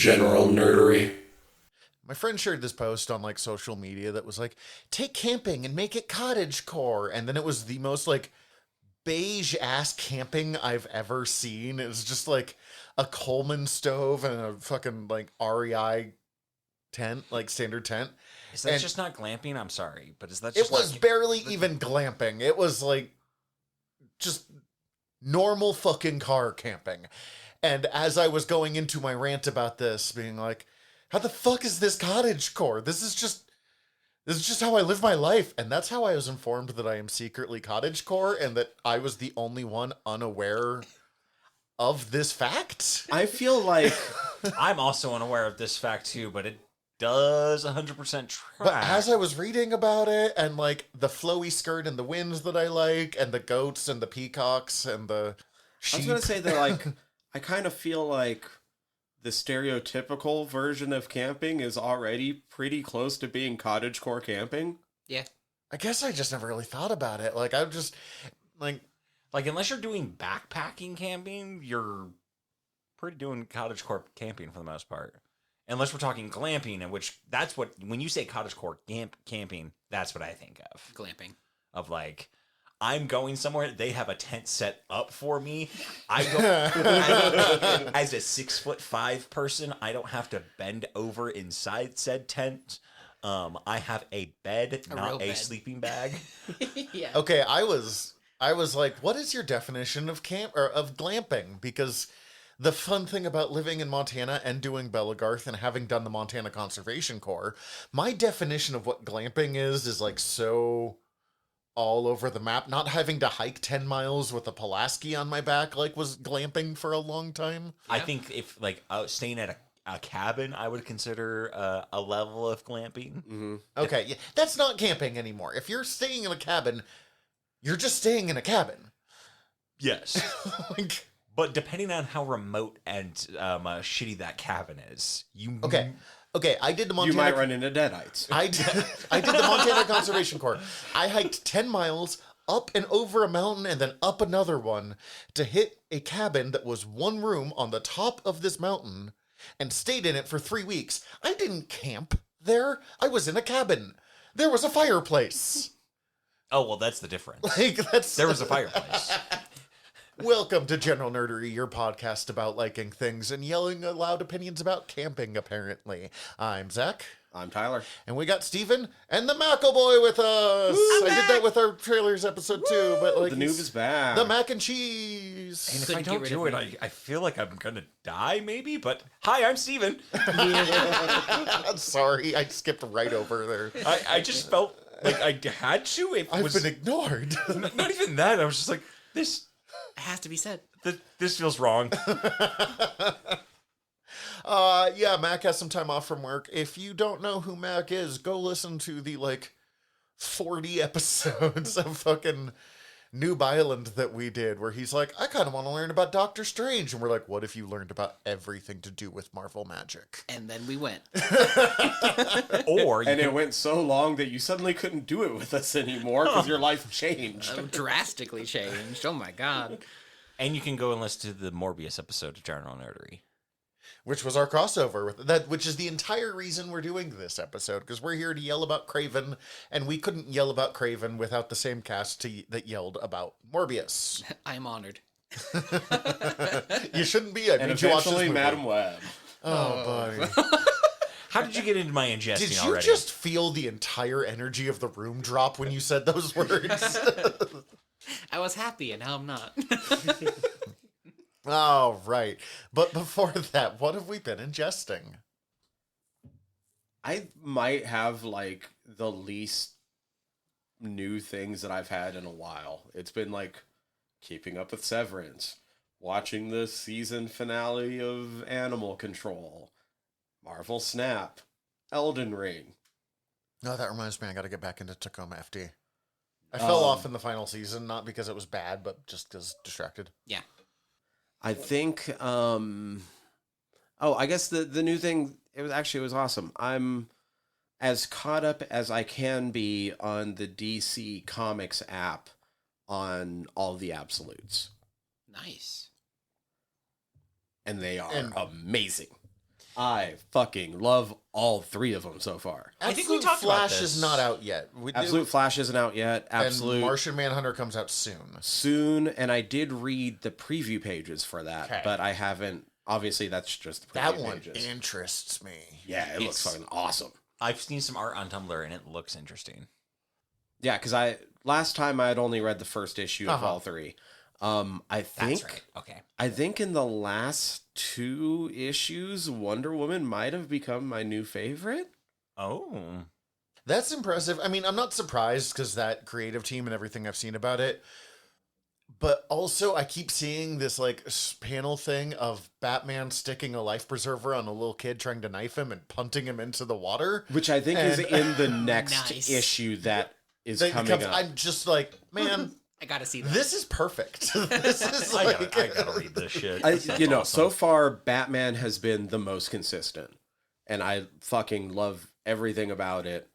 general nerdery. My friend shared this post on like social media that was like, take camping and make it cottagecore. And then it was the most like beige ass camping I've ever seen. It was just like a Coleman stove and a fucking like REI tent, like standard tent. Is that And just not glamping? I'm sorry, but is that it just was barely even glamping. It was like just normal fucking car camping. And as I was going into my rant about this, being like, how the fuck is this cottagecore? This is just how I live my life. And that's how I was informed that I am secretly cottagecore and that I was the only one unaware of this fact. I feel like I'm also unaware of this fact too, but it does 100% track. But as I was reading about it and like the flowy skirt and the winds that I like and the goats and the peacocks and the sheep. I was gonna say that like I kind of feel like the stereotypical version of camping is already pretty close to being cottagecore camping. Yeah. I guess I just never really thought about it. Like I just like unless you're doing backpacking camping, you're pretty doing cottagecore camping for the most part. Unless we're talking glamping, in which that's what, when you say cottagecore camping, that's what I think of. Glamping. Of like, I'm going somewhere, they have a tent set up for me. I don't, as a 6'5" person, I don't have to bend over inside said tent. I have a bed, not a sleeping bag. Yeah. okay, I was like, what is your definition of camp or of glamping? Because the fun thing about living in Montana and doing Bellegarth and having done the Montana Conservation Corps, my definition of what glamping is like so all over the map. Not having to hike 10 miles with a Pulaski on my back like was glamping for a long time. I think if like staying at a cabin, I would consider a level of glamping. Mm-hmm. Okay, yeah, that's not camping anymore. If you're staying in a cabin, you're just staying in a cabin. Yes. like, But depending on how remote and shitty that cabin is, you Okay, I did the Montana. You might run into deadites. I did the Montana Conservation Corps. I hiked 10 miles up and over a mountain and then up another one to hit a cabin that was one room on the top of this mountain and stayed in it for 3 weeks. I didn't camp there. I was in a cabin. There was a fireplace. Oh, well, that's the difference. There was a fireplace. Welcome to General Nerdery, your podcast about liking things and yelling loud opinions about camping, apparently. I'm Zach. I'm Tyler. And we got Steven and the McElboy with us. I did that with our trailers episode too, but like The noob is back. the mac and cheese. And if Couldn't I get don't rid do of it, me. I feel like I'm going to die, maybe. But hi, I'm Steven. I'm sorry, I skipped right over there. I just felt like I had to. It I've was been ignored. not even that. I was just like, this It has to be said. this feels wrong. Yeah, Mac has some time off from work. If you don't know who Mac is, go listen to the like 40 episodes of fucking Noob Island that we did, where he's like, I kind of want to learn about Doctor Strange. And we're like, what if you learned about everything to do with Marvel magic? And then we went. Or And it went so long that you suddenly couldn't do it with us anymore because your life changed. Drastically changed. Oh my god. and you can go and listen to the Morbius episode of General Nerdery. Which was our crossover with that, which is the entire reason we're doing this episode, because we're here to yell about Craven, and we couldn't yell about Craven without the same cast that yelled about Morbius. I'm honored. You shouldn't be. I And made you watch this eventually, movie. Madam Web. Oh, buddy. How did you get into my ingesting Did you already? just feel the entire energy of the room drop when you said those words? I was happy and now I'm not. Oh, right. But before that, what have we been ingesting? I might have like the least new things that I've had in a while. It's been like keeping up with Severance, watching the season finale of Animal Control, Marvel Snap, Elden Ring. No, that reminds me, I got to get back into Tacoma FD. I fell off in the final season, not because it was bad, but just because distracted. Yeah. I think I guess the new thing, it was awesome. I'm as caught up as I can be on the DC Comics app on all the absolutes. Nice. And they are And- amazing. I fucking love all three of them so far. I think we Absolute talked about Flash this. is not out yet. Absolute Flash isn't out yet. And Absolute Martian Manhunter comes out soon. soon, and I did read the preview pages for that, Okay. but I haven't. Obviously, that's just the preview That one pages. interests me. Yeah, it looks fucking awesome. I've seen some art on Tumblr and it looks interesting. Yeah, because last time I had only read the first issue of Uh-huh. all three. I think That's right. Okay. I think in the last 2 issues, Wonder Woman might have become my new favorite. Oh. That's impressive. I mean, I'm not surprised because that creative team and everything I've seen about it. But also, I keep seeing this like panel thing of Batman sticking a life preserver on a little kid trying to knife him and punting him into the water. Which I think is And- in the next Nice. issue that is That coming comes- up. I'm just like, man, I gotta see that. this is perfect. This is I like, gotta read this shit. I, This sounds you know, awesome. so far Batman has been the most consistent, and I fucking love everything about it.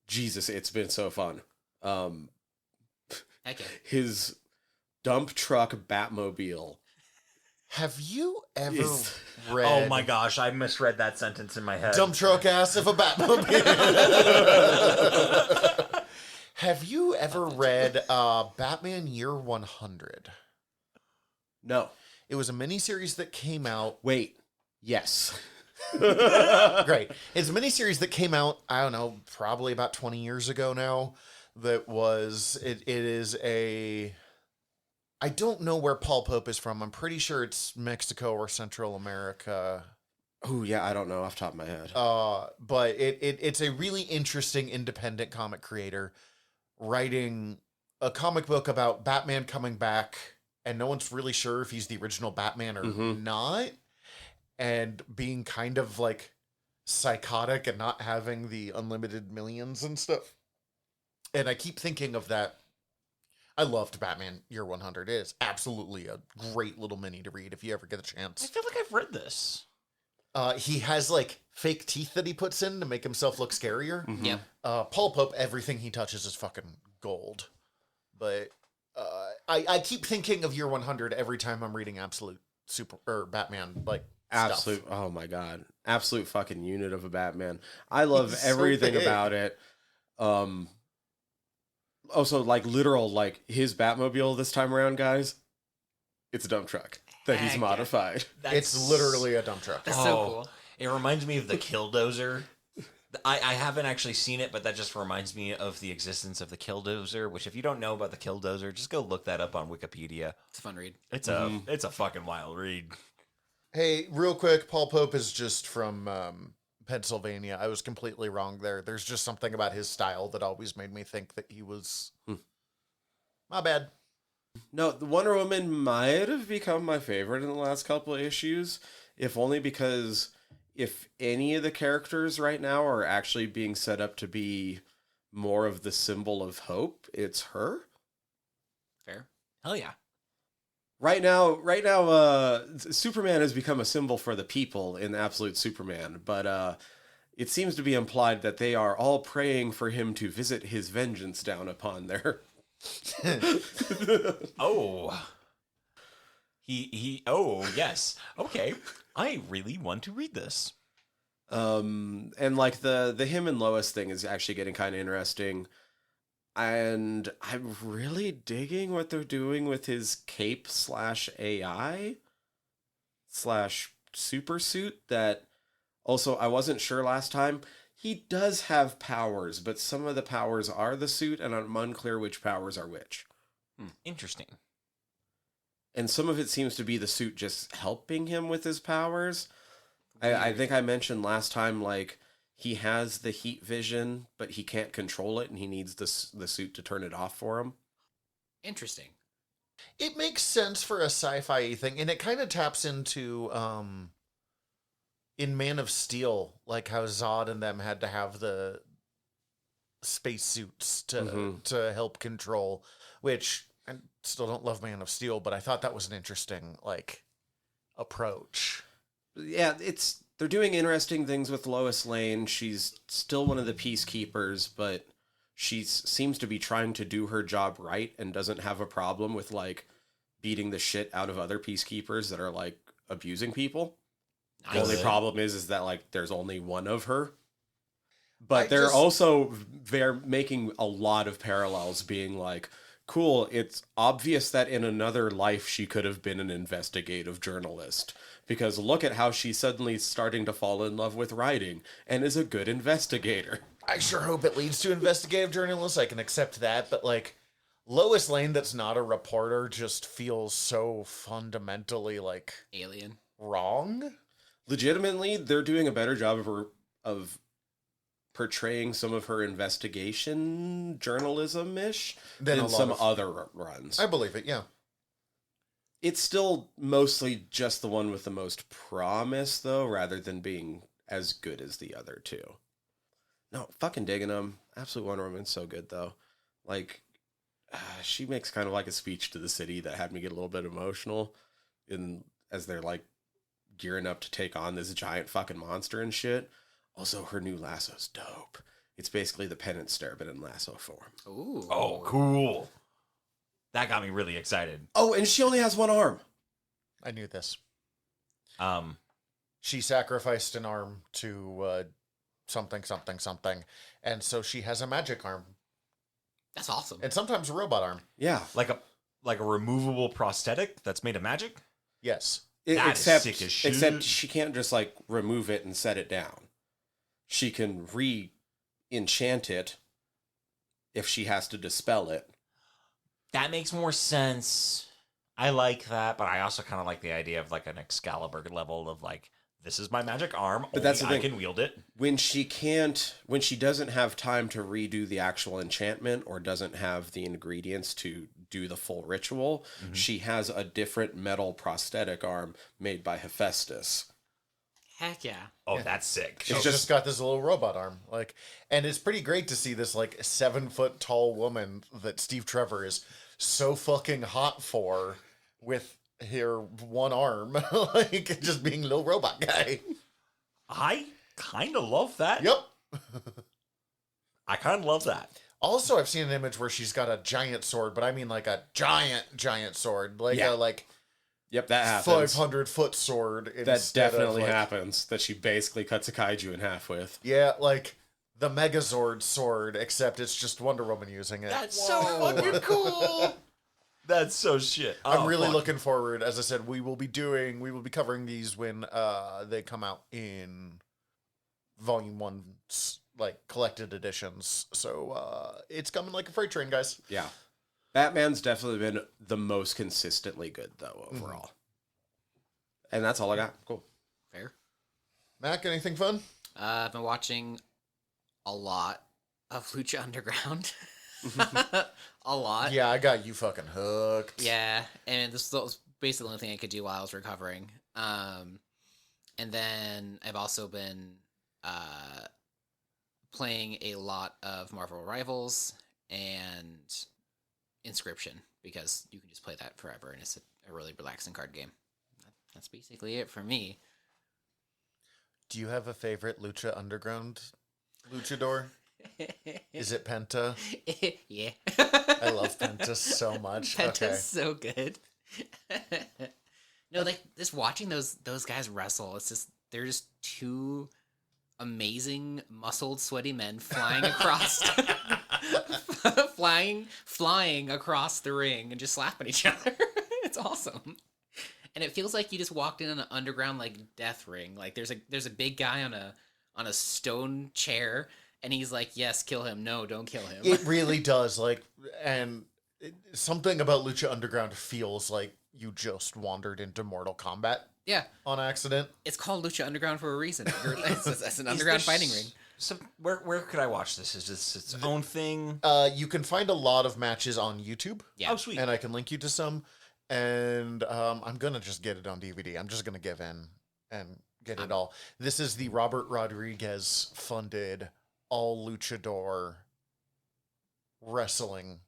Jesus, it's been so fun. Heck yeah. His dump truck Batmobile. Have you ever Is- read? Oh my gosh, I misread that sentence in my head. Dump truck ass of a Batmobile. Have you ever read Batman Year 100? No, It was a miniseries that came out. wait, yes. Great. It's a miniseries that came out, I don't know, probably about 20 years ago now. That was, it is a, I don't know where Paul Pope is from. I'm pretty sure it's Mexico or Central America. Oh yeah, I don't know off the top of my head. But it's a really interesting independent comic creator writing a comic book about Batman coming back, and no one's really sure if he's the original Batman or Mhm. not, and being kind of like psychotic and not having the unlimited millions and stuff. And I keep thinking of that. I loved Batman Year 100. It is absolutely a great little mini to read if you ever get a I chance. feel like I've read this. He has like fake teeth that he puts in to make himself look scarier. Mhm. Yeah. Paul Pope, everything he touches is fucking gold. But I keep thinking of Year 100 every time I'm reading Absolute Super or Batman like Absolute. stuff. Oh my god, absolute fucking unit of a Batman. I love He's so everything big. about it. Also, like literal, like his Batmobile this time around, guys. It's a dump truck that he's Heck yeah. modified. It's literally a dump truck. That's so Oh. cool. It reminds me of the Killdozer. I haven't actually seen it, but that just reminds me of the existence of the Killdozer, which if you don't know about the Killdozer, just go look that up on Wikipedia. It's a fun read. It's Mhm. a fucking wild read. Hey, real quick, Paul Pope is just from Pennsylvania. I was completely wrong there. There's just something about his style that always made me think that he was. My bad. No, the Wonder Woman might have become my favorite in the last couple of issues, if only because if any of the characters right now are actually being set up to be more of the symbol of hope, it's her. Fair. Hell yeah. Right now, Superman has become a symbol for the people in Absolute Superman, but it seems to be implied that they are all praying for him to visit his vengeance down upon their. Oh. Oh, yes. Okay. I really want to read this. And like the him and Lois thing is actually getting kind of interesting. And I'm really digging what they're doing with his cape / AI / super suit that also I wasn't sure last time. He does have powers, but some of the powers are the suit, and I'm unclear which powers are which. Interesting. And some of it seems to be the suit just helping him with his powers. I think I mentioned last time, like, he has the heat vision, but he can't control it, and he needs the suit to turn it off for him. Interesting. It makes sense for a sci-fi thing, and it kind of taps into in Man of Steel, like how Zod and them had to have the spacesuits to help control. Which I still don't love Man of Steel, but I thought that was an interesting like approach. Yeah, they're doing interesting things with Lois Lane. She's still one of the peacekeepers, but she seems to be trying to do her job right and doesn't have a problem with like beating the shit out of other peacekeepers that are like abusing people. The only Good. problem is that like there's only one of her. But I they're just- also they're making a lot of parallels, being like, cool, it's obvious that in another life she could have been an investigative journalist. Because look at how she's suddenly starting to fall in love with writing and is a good investigator. I sure hope it leads to investigative journalists. I can accept that, but like Lois Lane, that's not a reporter, just feels so fundamentally like Alien. wrong. Legitimately, they're doing a better job of portraying some of her investigation journalism-ish Than a than lot some of- other runs. I believe it, yeah. It's still mostly just the one with the most promise, though, rather than being as good as the other two. No, fucking digging them. Absolute Wonder Woman's so good, though. Like, she makes kind of like a speech to the city that had me get a little bit emotional as they're, like, gearing up to take on this giant fucking monster and shit. Also, her new lasso's dope. It's basically the penance stare, but in lasso form. Ooh. Oh, cool. That got me really excited. Oh, and she only has one arm. I knew this. Um, She sacrificed an arm to something, something, something. And so she has a magic arm. That's awesome. And sometimes a robot arm. Yeah. like a removable prosthetic that's made of magic. Yes. That is sick as shit. Except she can't just like remove it and set it down. She can re-enchant it if she has to dispel it. That makes more sense. I like that, but I also kind of like the idea of like an Excalibur level of like, this is my magic arm. But that's the only I thing. can wield it. When she doesn't have time to redo the actual enchantment or doesn't have the ingredients to do the full ritual, she has a different metal prosthetic arm made by Hephaestus. Heck yeah. Oh, that's sick. She's It's just got this little robot arm. Like, and it's pretty great to see this like 7-foot tall woman that Steve Trevor is so fucking hot for with her one arm. Like just being a little robot guy. I kind of love that. Yep. I kind of love that. Also, I've seen an image where she's got a giant sword, but I mean like a giant sword. Like Yeah. a like Yep, that happens. 500-foot sword. That instead of, definitely like, happens. That she basically cuts a kaiju in half with. Yeah, like the Megazord sword, except it's just Wonder Woman using it. That's so fucking cool. That's so shit. I'm Oh, really fuck. looking forward. As I said, we will be covering these when they come out in Volume 1's like collected editions. So it's coming like a freight train, guys. Yeah. Batman's definitely been the most consistently good, though, overall. And that's all I got. Cool. Fair. Mac, anything fun? I've been watching a lot of Lucha Underground. A lot. Yeah, I got you fucking hooked. Yeah, and this was basically the only thing I could do while I was recovering. And then I've also been playing a lot of Marvel Rivals and Inscription, because you can just play that forever, and it's a really relaxing card game. That's basically it for me. Do you have a favorite Lucha Underground luchador? Is it Penta? Yeah. I love Penta so much. Penta's Okay. so good. No, like just watching those guys wrestle, it's just they're just two amazing muscled sweaty men flying across flying across the ring and just slapping each other. It's awesome. And it feels like you just walked in an underground like death ring. Like there's a big guy on a stone chair, and he's like, "Yes, kill him. No, don't kill him." It really does. Like, and something about Lucha Underground feels like you just wandered into Mortal Kombat Yeah, on accident. it's called Lucha Underground for a reason. It's an underground fighting ring. So where could I watch this? Is this its own thing? You can find a lot of matches on YouTube. Yeah. Oh, sweet. And I can link you to some. And I'm going to just get it on DVD. I'm just going to give in and get it all. This is the Robert Rodriguez funded all luchador wrestling.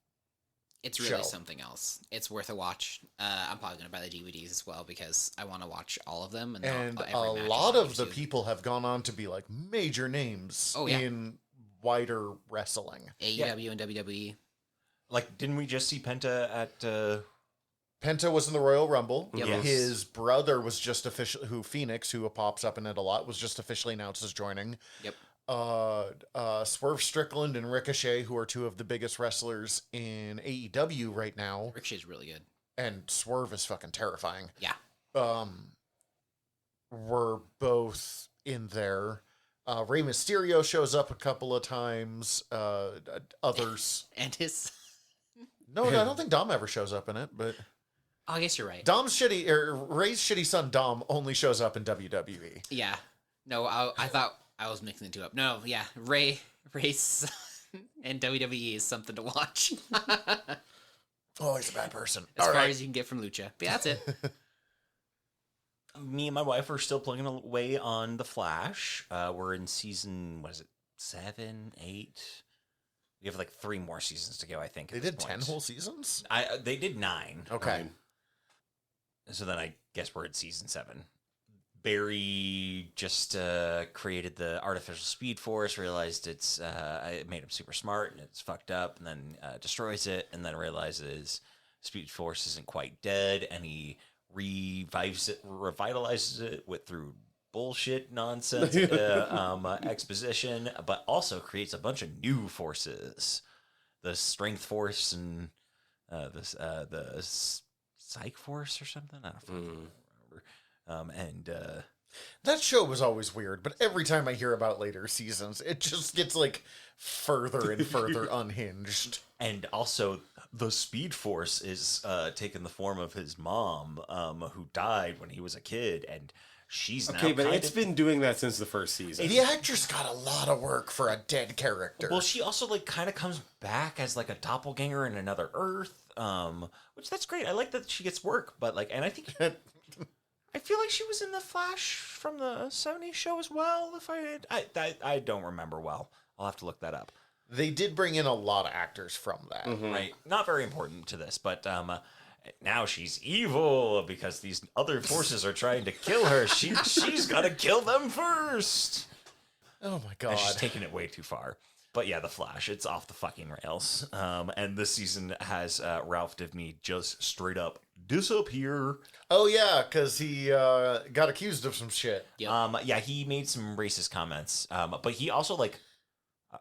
It's really show. something else. It's worth a watch. I'm probably going to buy the DVDs as well because I want to watch all of them. And not every a match is lot on of the YouTube. people have gone on to be like major names Oh, yeah. in wider wrestling. AEW and WWE. Like, didn't we just see Penta at Penta was in the Royal Rumble. Yep. Yes. His brother was just officially, Phoenix, who pops up in it a lot, was just officially announced as joining. Yep. Swerve Strickland and Ricochet, who are two of the biggest wrestlers in AEW right now, Ricochet's really good. and Swerve is fucking terrifying. Yeah. Were both in there. Rey Mysterio shows up a couple of times. Others. And his... No, I don't think Dom ever shows up in it, but Oh, I guess you're right. Ray's shitty son Dom only shows up in WWE. Yeah. No, I thought I was mixing the two up. No, yeah. Ray's and WWE is something to watch. Oh, he's a bad person. As All far right. as you can get from Lucha. But yeah, that's it. Me and my wife are still plugging away on The Flash. We're in season, what is it, 7, 8? We have like 3 more seasons to go, I think. They at this did 10 point. whole seasons? They did 9. Okay. So then I guess we're at season 7. Barry just created the artificial speed force, realized it made him super smart and it's fucked up, and then destroys it, and then realizes speed force isn't quite dead, and he revitalizes it through bullshit nonsense exposition, but also creates a bunch of new forces, the strength force and the psych force or something. I don't fucking remember. That show was always weird, but every time I hear about later seasons, it just gets like further and further unhinged. And also, the Speed Force is taking the form of his mom, who died when he was a kid, and she's now Okay, but kind it's of... been doing that since the first season. The actress got a lot of work for a dead character. Well, she also like kind of comes back as like a doppelganger in another Earth, which that's great. I like that she gets work, but like, and I think I feel like she was in the Flash from the Sony show as well. If I don't remember well, I'll have to look that up. They did bring in a lot of actors from that. Right, not very important to this, but now she's evil because these other forces are trying to kill her. She's got to kill them first. Oh my god. And she's taking it way too far. But yeah, The Flash, it's off the fucking rails. And this season has Ralph Dibny just straight up disappear. Oh yeah, because he got accused of some shit. Yep. Yeah, he made some racist comments. But he also like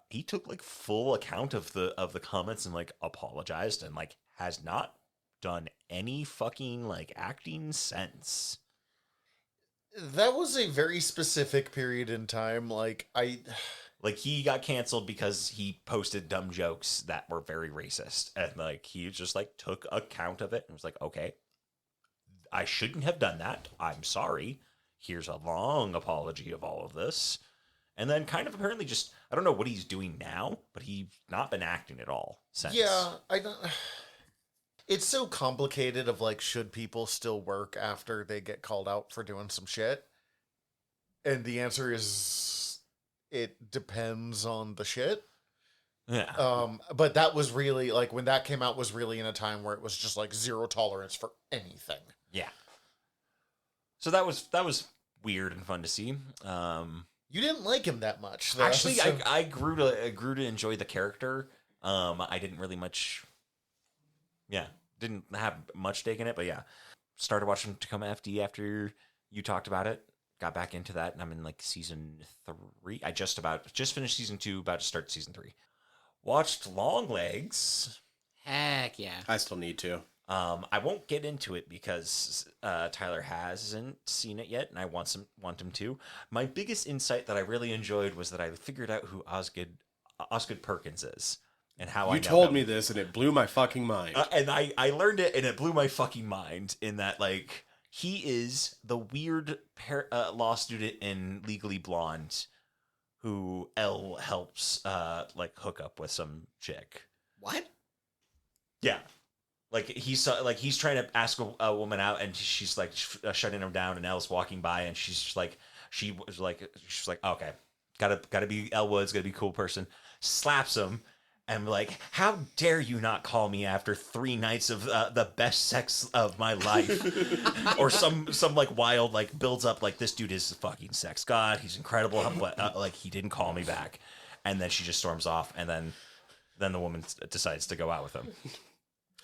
he took like full account of the comments and like apologized and like has not done any fucking like acting since. That was a very specific period in time. Like he got canceled because he posted dumb jokes that were very racist, and like he just like took account of it and was like, okay, I shouldn't have done that. I'm sorry. Here's a long apology of all of this. And then kind of apparently just, I don't know what he's doing now, but he's not been acting at all since. Yeah, I don't. It's so complicated of like, should people still work after they get called out for doing some shit? And the answer is, it depends on the shit. Yeah. But that was really like when that came out was really in a time where it was just like zero tolerance for anything. Yeah. So that was weird and fun to see. You didn't like him that much, though. Actually, So- I grew to enjoy the character. I didn't really much. Yeah, didn't have much stake in it, but yeah, started watching Tacoma FD after you talked about it. Got back into that, and I'm in like season 3. I just finished season 2, about to start season 3. Watched Longlegs. Heck yeah. I still need to. I won't get into it because Tyler hasn't seen it yet, and I want him to. My biggest insight that I really enjoyed was that I figured out who Osgood Perkins is and how You told me this, and it blew my fucking mind. and I learned it, and it blew my fucking mind. In that, like, he is the weird law student in Legally Blonde who Elle helps like hook up with some chick. What? Yeah. Like he's trying to ask a woman out, and she's like shutting him down, and Elle's walking by, and she's like, okay, gotta be Elle Woods, gotta be a cool person. Slaps him, and like, how dare you not call me after 3 nights of the best sex of my life, or some like wild like builds up like this dude is a fucking sex god, he's incredible, but like he didn't call me back, and then she just storms off, and then the woman decides to go out with him.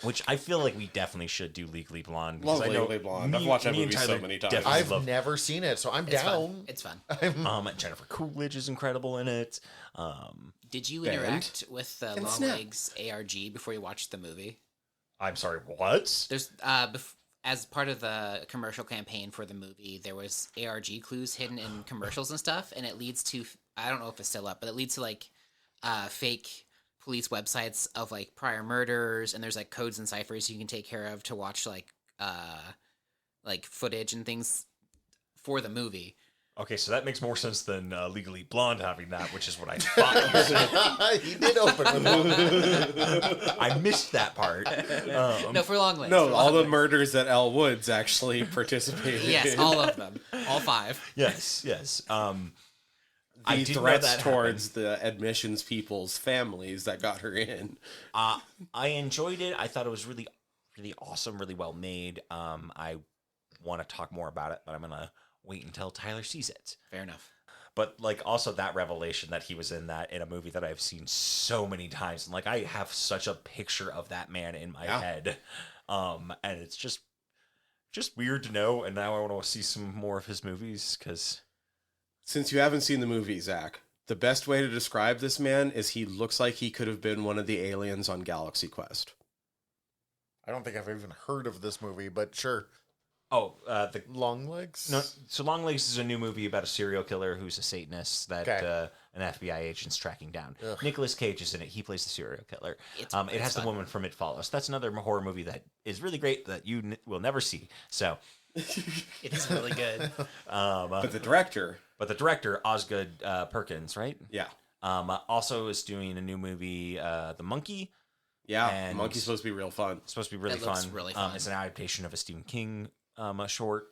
Which I feel like we definitely should do Legally Blonde. Love I know Legally Blonde. I've watched that me and movie so Tyler many times. definitely I've love- never seen it, so I'm It's down. fun. It's fun. Jennifer Coolidge is incredible in it. Did you Bend interact with the and Long snap. Legs ARG before you watched the movie? I'm sorry, what? There's as part of the commercial campaign for the movie, there was ARG clues hidden in commercials and stuff, and it leads to, I don't know if it's still up, but it leads to like fake police websites of like prior murders, and there's like codes and ciphers you can take care of to watch like footage and things for the movie. Okay, so that makes more sense than Legally Blonde having that, which is what I thought. He did open with I missed that part. No, for Long Legs. No, for all Long the Legs. murders that Elle Woods actually participated Yes, in. all of them, all 5. Yes. I The didn't know threats that towards the admissions people's families that got her in. I enjoyed it. I thought it was really, really awesome, really well made. I want to talk more about it, but I'm gonna wait until Tyler sees it. Fair enough. But like also that revelation that he was in a movie that I've seen so many times, and like I have such a picture of that man in my head, and it's just weird to know. And now I want to see some more of his movies because Since you haven't seen the movie, Zach, the best way to describe this man is he looks like he could have been one of the aliens on Galaxy Quest. I don't think I've even heard of this movie, but sure. the Long Legs? no, so Longlegs is a new movie about a serial killer who's a Satanist that Okay. an FBI agent's tracking down. Ugh. Nicolas Cage is in it. He plays the serial killer. It's It has fun. the woman from It Follows. That's another horror movie that is really great that you will never see. So, It is really good. But the director, but the director Osgood Perkins, right? yeah. Also is doing a new movie, The Monkey. Yeah, And- Monkey's supposed to be real fun. It's supposed to be really It looks fun. really fun. It's an adaptation of a Stephen King short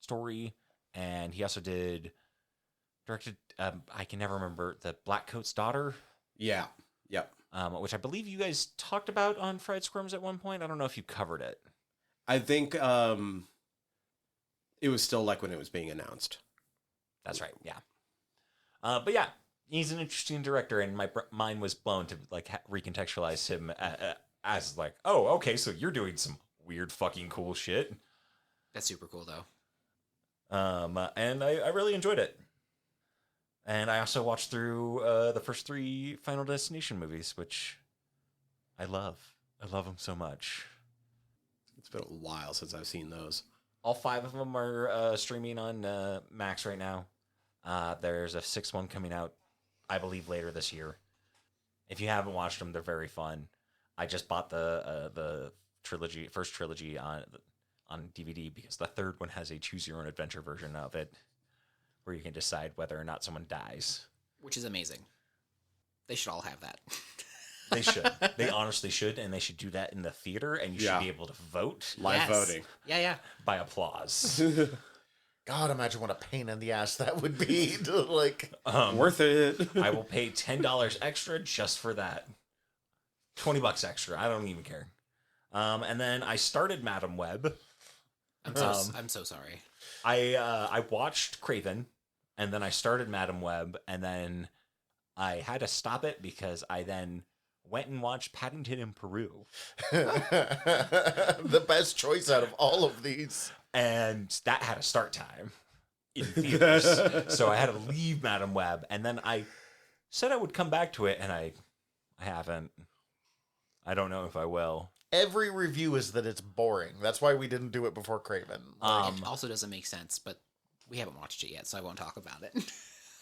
story, and he also directed. I can never remember the Black Coat's Daughter, Yeah, yep. which I believe you guys talked about on Fried Squirms at one point. I don't know if you covered it. I think it was still like when it was being announced. That's right. Yeah. But yeah, he's an interesting director, and my mind was blown to like recontextualize him as like, oh, okay, so you're doing some weird fucking cool shit. That's super cool though. And I really enjoyed it. And I also watched through the first 3 Final Destination movies, which I love. I love them so much. It's been a while since I've seen those. All 5 of them are streaming on Max right now. There's a 6th one coming out, I believe, later this year. If you haven't watched them, they're very fun. I just bought the first trilogy on DVD because the 3rd one has a choose your own adventure version of it, where you can decide whether or not someone dies. Which is amazing. They should all have that. They should. They honestly should, and they should do that in the theater, and you should Yeah. be able to vote Live Yes. voting. Yeah. by applause. God, imagine what a pain in the ass that would be to like. Worth it. I will pay $10 extra just for that. $20 extra. I don't even care. And then I started Madam Web. I'm so sorry. I watched Craven, and then I started Madam Web, and then I had to stop it because I then went and watched Paddington in Peru. The best choice out of all of these. And that had a start time in theaters. So I had to leave Madam Web, and then I said I would come back to it, and I haven't. I don't know if I will. Every review is that it's boring. That's why we didn't do it before Craven. It also doesn't make sense, but we haven't watched it yet, so I won't talk about it.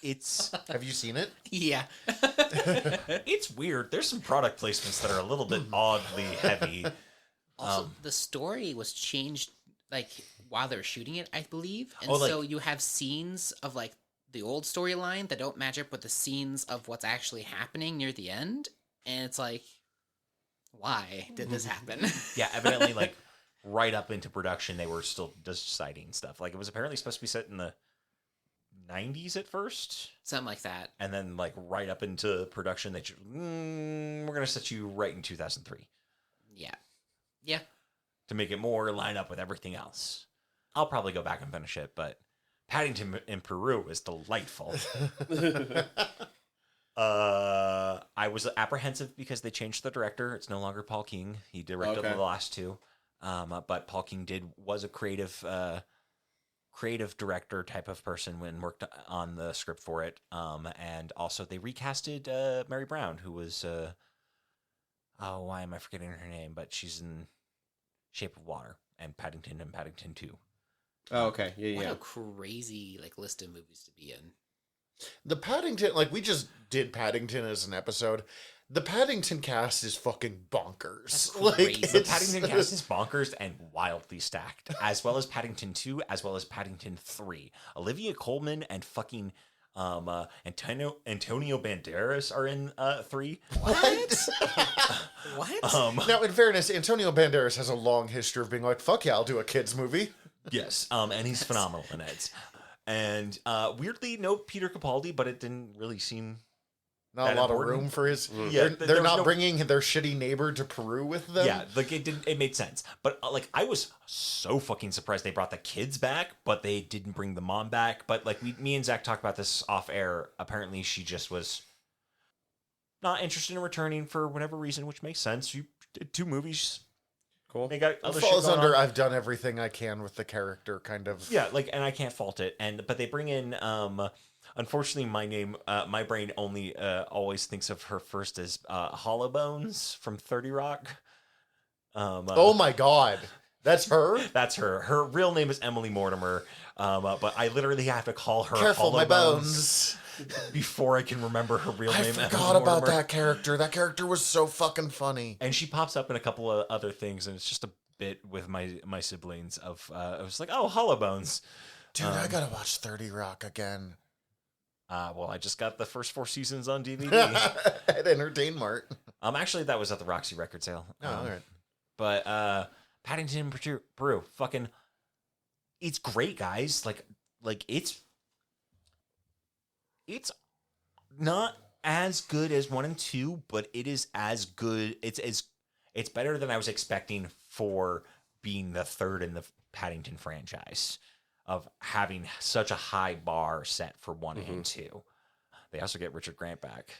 It's Have you seen it? Yeah. it's weird. There's some product placements that are a little bit oddly heavy. Also, the story was changed like while they were shooting it, I believe, and Oh, like- so you have scenes of like the old storyline that don't match up with the scenes of what's actually happening near the end, and it's like, why did this happen? Yeah, evidently, like right up into production, they were still deciding stuff. Like it was apparently supposed to be set in the 90s at first, Something like that. and then like right up into production, we're gonna set you right in 2003 Yeah. to make it more line up with everything else. I'll probably go back and finish it, but Paddington in Peru is delightful. I was apprehensive because they changed the director. It's no longer Paul King. He directed the last two. But Paul King was a creative director type of person when worked on the script for it. And also they recasted Mary Brown, who was why am I forgetting her name? But she's in Shape of Water and Paddington 2. Oh, okay. Yeah, What yeah. a crazy list of movies to be in. The Paddington, like, we just did Paddington as an episode. The Paddington cast is fucking bonkers. That's Like, crazy. The Paddington cast is bonkers and wildly stacked, as well as Paddington 2, as well as Paddington 3. Olivia Colman and fucking Antonio Banderas are in 3. What? What? Now, in fairness, Antonio Banderas has a long history of being like, fuck yeah, I'll do a kid's movie. Yes, and he's phenomenal in it. And weirdly, no Peter Capaldi, but it didn't really seem... Not That a lot important? of room for his... Yeah, they're there was not no- bringing their shitty neighbor to Peru with them? Yeah, like it made sense. But like I was so fucking surprised they brought the kids back, but they didn't bring the mom back. But like me and Zach talked about this off air. Apparently she just was not interested in returning for whatever reason, which makes sense. You did 2 movies. Cool. They got It other falls shit going under on. I've done everything I can with the character kind of... Yeah, like, and I can't fault it. But they bring in unfortunately my brain only always thinks of her first as Hollow Bones from 30 Rock. Oh my god. That's her? That's her. Her real name is Emily Mortimer, but I literally have to call her Careful, Hollow my Bones bones. before I can remember her real I name. forgot Emily about Mortimer. that character. That character was so fucking funny. And she pops up in a couple of other things, and it's just a bit with my siblings of I was like, oh, Hollow Bones. Dude, I gotta watch 30 Rock again. Well, I just got the first 4 seasons on DVD. At Entertain Mart. Actually, that was at the Roxy record sale. Oh, all right. But Paddington, Peru, fucking, it's great, guys. Like it's not as good as 1 and 2, but it is as good. It's better than I was expecting for being the third in the Paddington franchise, of having such a high bar set for 1 and 2. They also get Richard Grant back.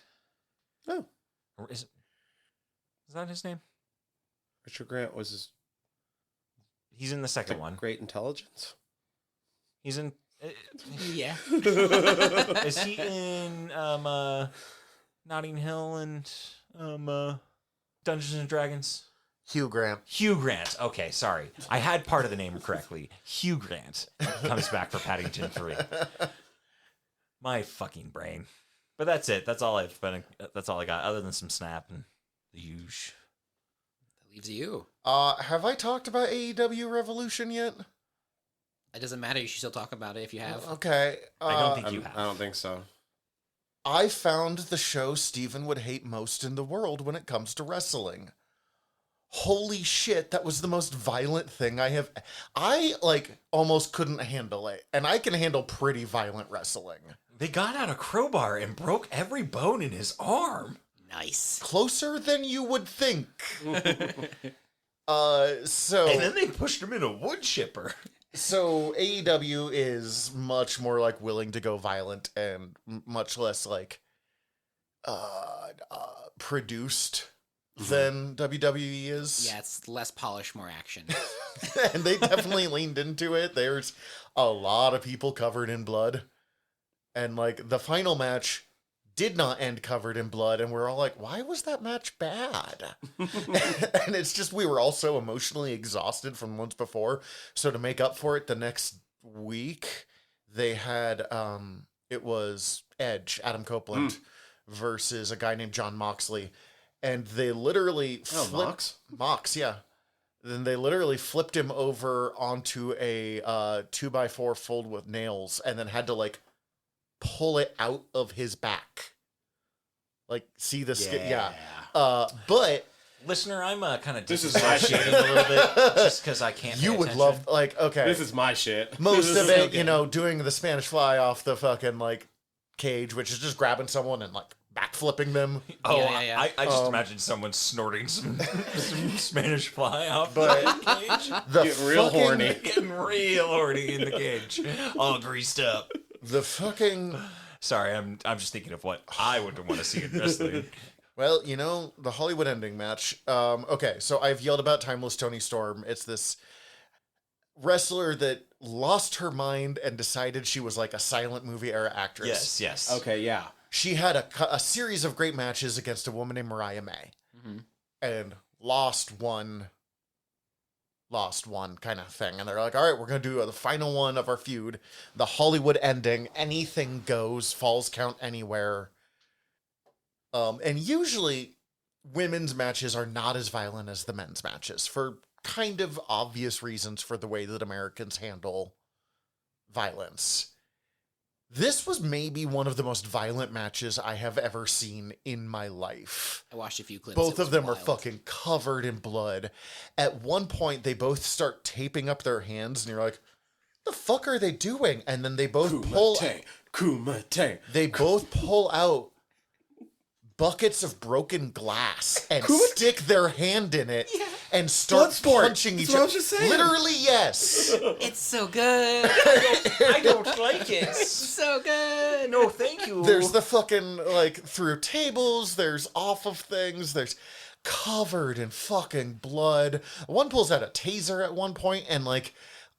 Oh. Or is that his name? Richard Grant was his He's in the second one. Great Intelligence. He's in. Yeah. Is he in Notting Hill and Dungeons and Dragons? Hugh Grant. Hugh Grant. Okay, sorry. I had part of the name correctly. Hugh Grant comes back for Paddington 3. My fucking brain. But that's it. That's all that's all I got, other than some Snap and the huge. That leaves you. Have I talked about AEW Revolution yet? It doesn't matter. You should still talk about it if you have. Okay. I don't think you have. I don't think so. I found the show Steven would hate most in the world when it comes to wrestling. Holy shit, that was the most violent thing I almost couldn't handle it. And I can handle pretty violent wrestling. They got out a crowbar and broke every bone in his arm. Nice. Closer than you would think. So And then they pushed him in a wood chipper. So AEW is much more like willing to go violent and much less like produced than WWE is. Yeah, it's less polish, more action. And they definitely leaned into it. There's a lot of people covered in blood. And like the final match did not end covered in blood, and we're all like, why was that match bad? And it's just, we were all so emotionally exhausted from once before. So to make up for it the next week, they had it was Edge, Adam Copeland, versus a guy named John Moxley. And they literally Mox, yeah. Then they literally flipped him over onto a 2x4 filled with nails, and then had to like pull it out of his back. Like, see the skin? Yeah. But Listener, I'm kind of This is my shit. a little bit just because I can't. you pay would attention. love, like, okay. This is my shit. Most This of is so it, you good. know, doing the Spanish fly off the fucking, like, cage, which is just grabbing someone and, like, backflipping them. Oh, Yeah. I just imagine someone snorting some Spanish fly off But- the cage. The Getting real fucking- horny. Getting real horny in the cage. All greased up. The fucking Sorry, I'm just thinking of what I would want to see in wrestling. Well, the Hollywood ending match. Okay, so I've yelled about Timeless Tony Storm. It's this wrestler that lost her mind and decided she was like a silent movie era actress. Yes. Okay, yeah. She had a series of great matches against a woman named Mariah May. Mm-hmm. And lost one kind of thing. And they're like, all right, we're going to do the final one of our feud. The Hollywood ending. Anything goes. Falls count anywhere. And usually women's matches are not as violent as the men's matches for kind of obvious reasons for the way that Americans handle violence. This was maybe one of the most violent matches I have ever seen in my life. I watched a few clips. Both of them are wild. fucking covered in blood. At one point, they both start taping up their hands, and you're like, the fuck are they doing? And then they both Kumite. They both pull out buckets of broken glass and stick their hand in it and start Bloodsport. punching each That's what I other. was just saying. Literally, yes. It's so good. I don't like it. So good. No, thank you. There's the fucking, through tables, there's off of things, there's covered in fucking blood. One pulls out a taser at one point, and,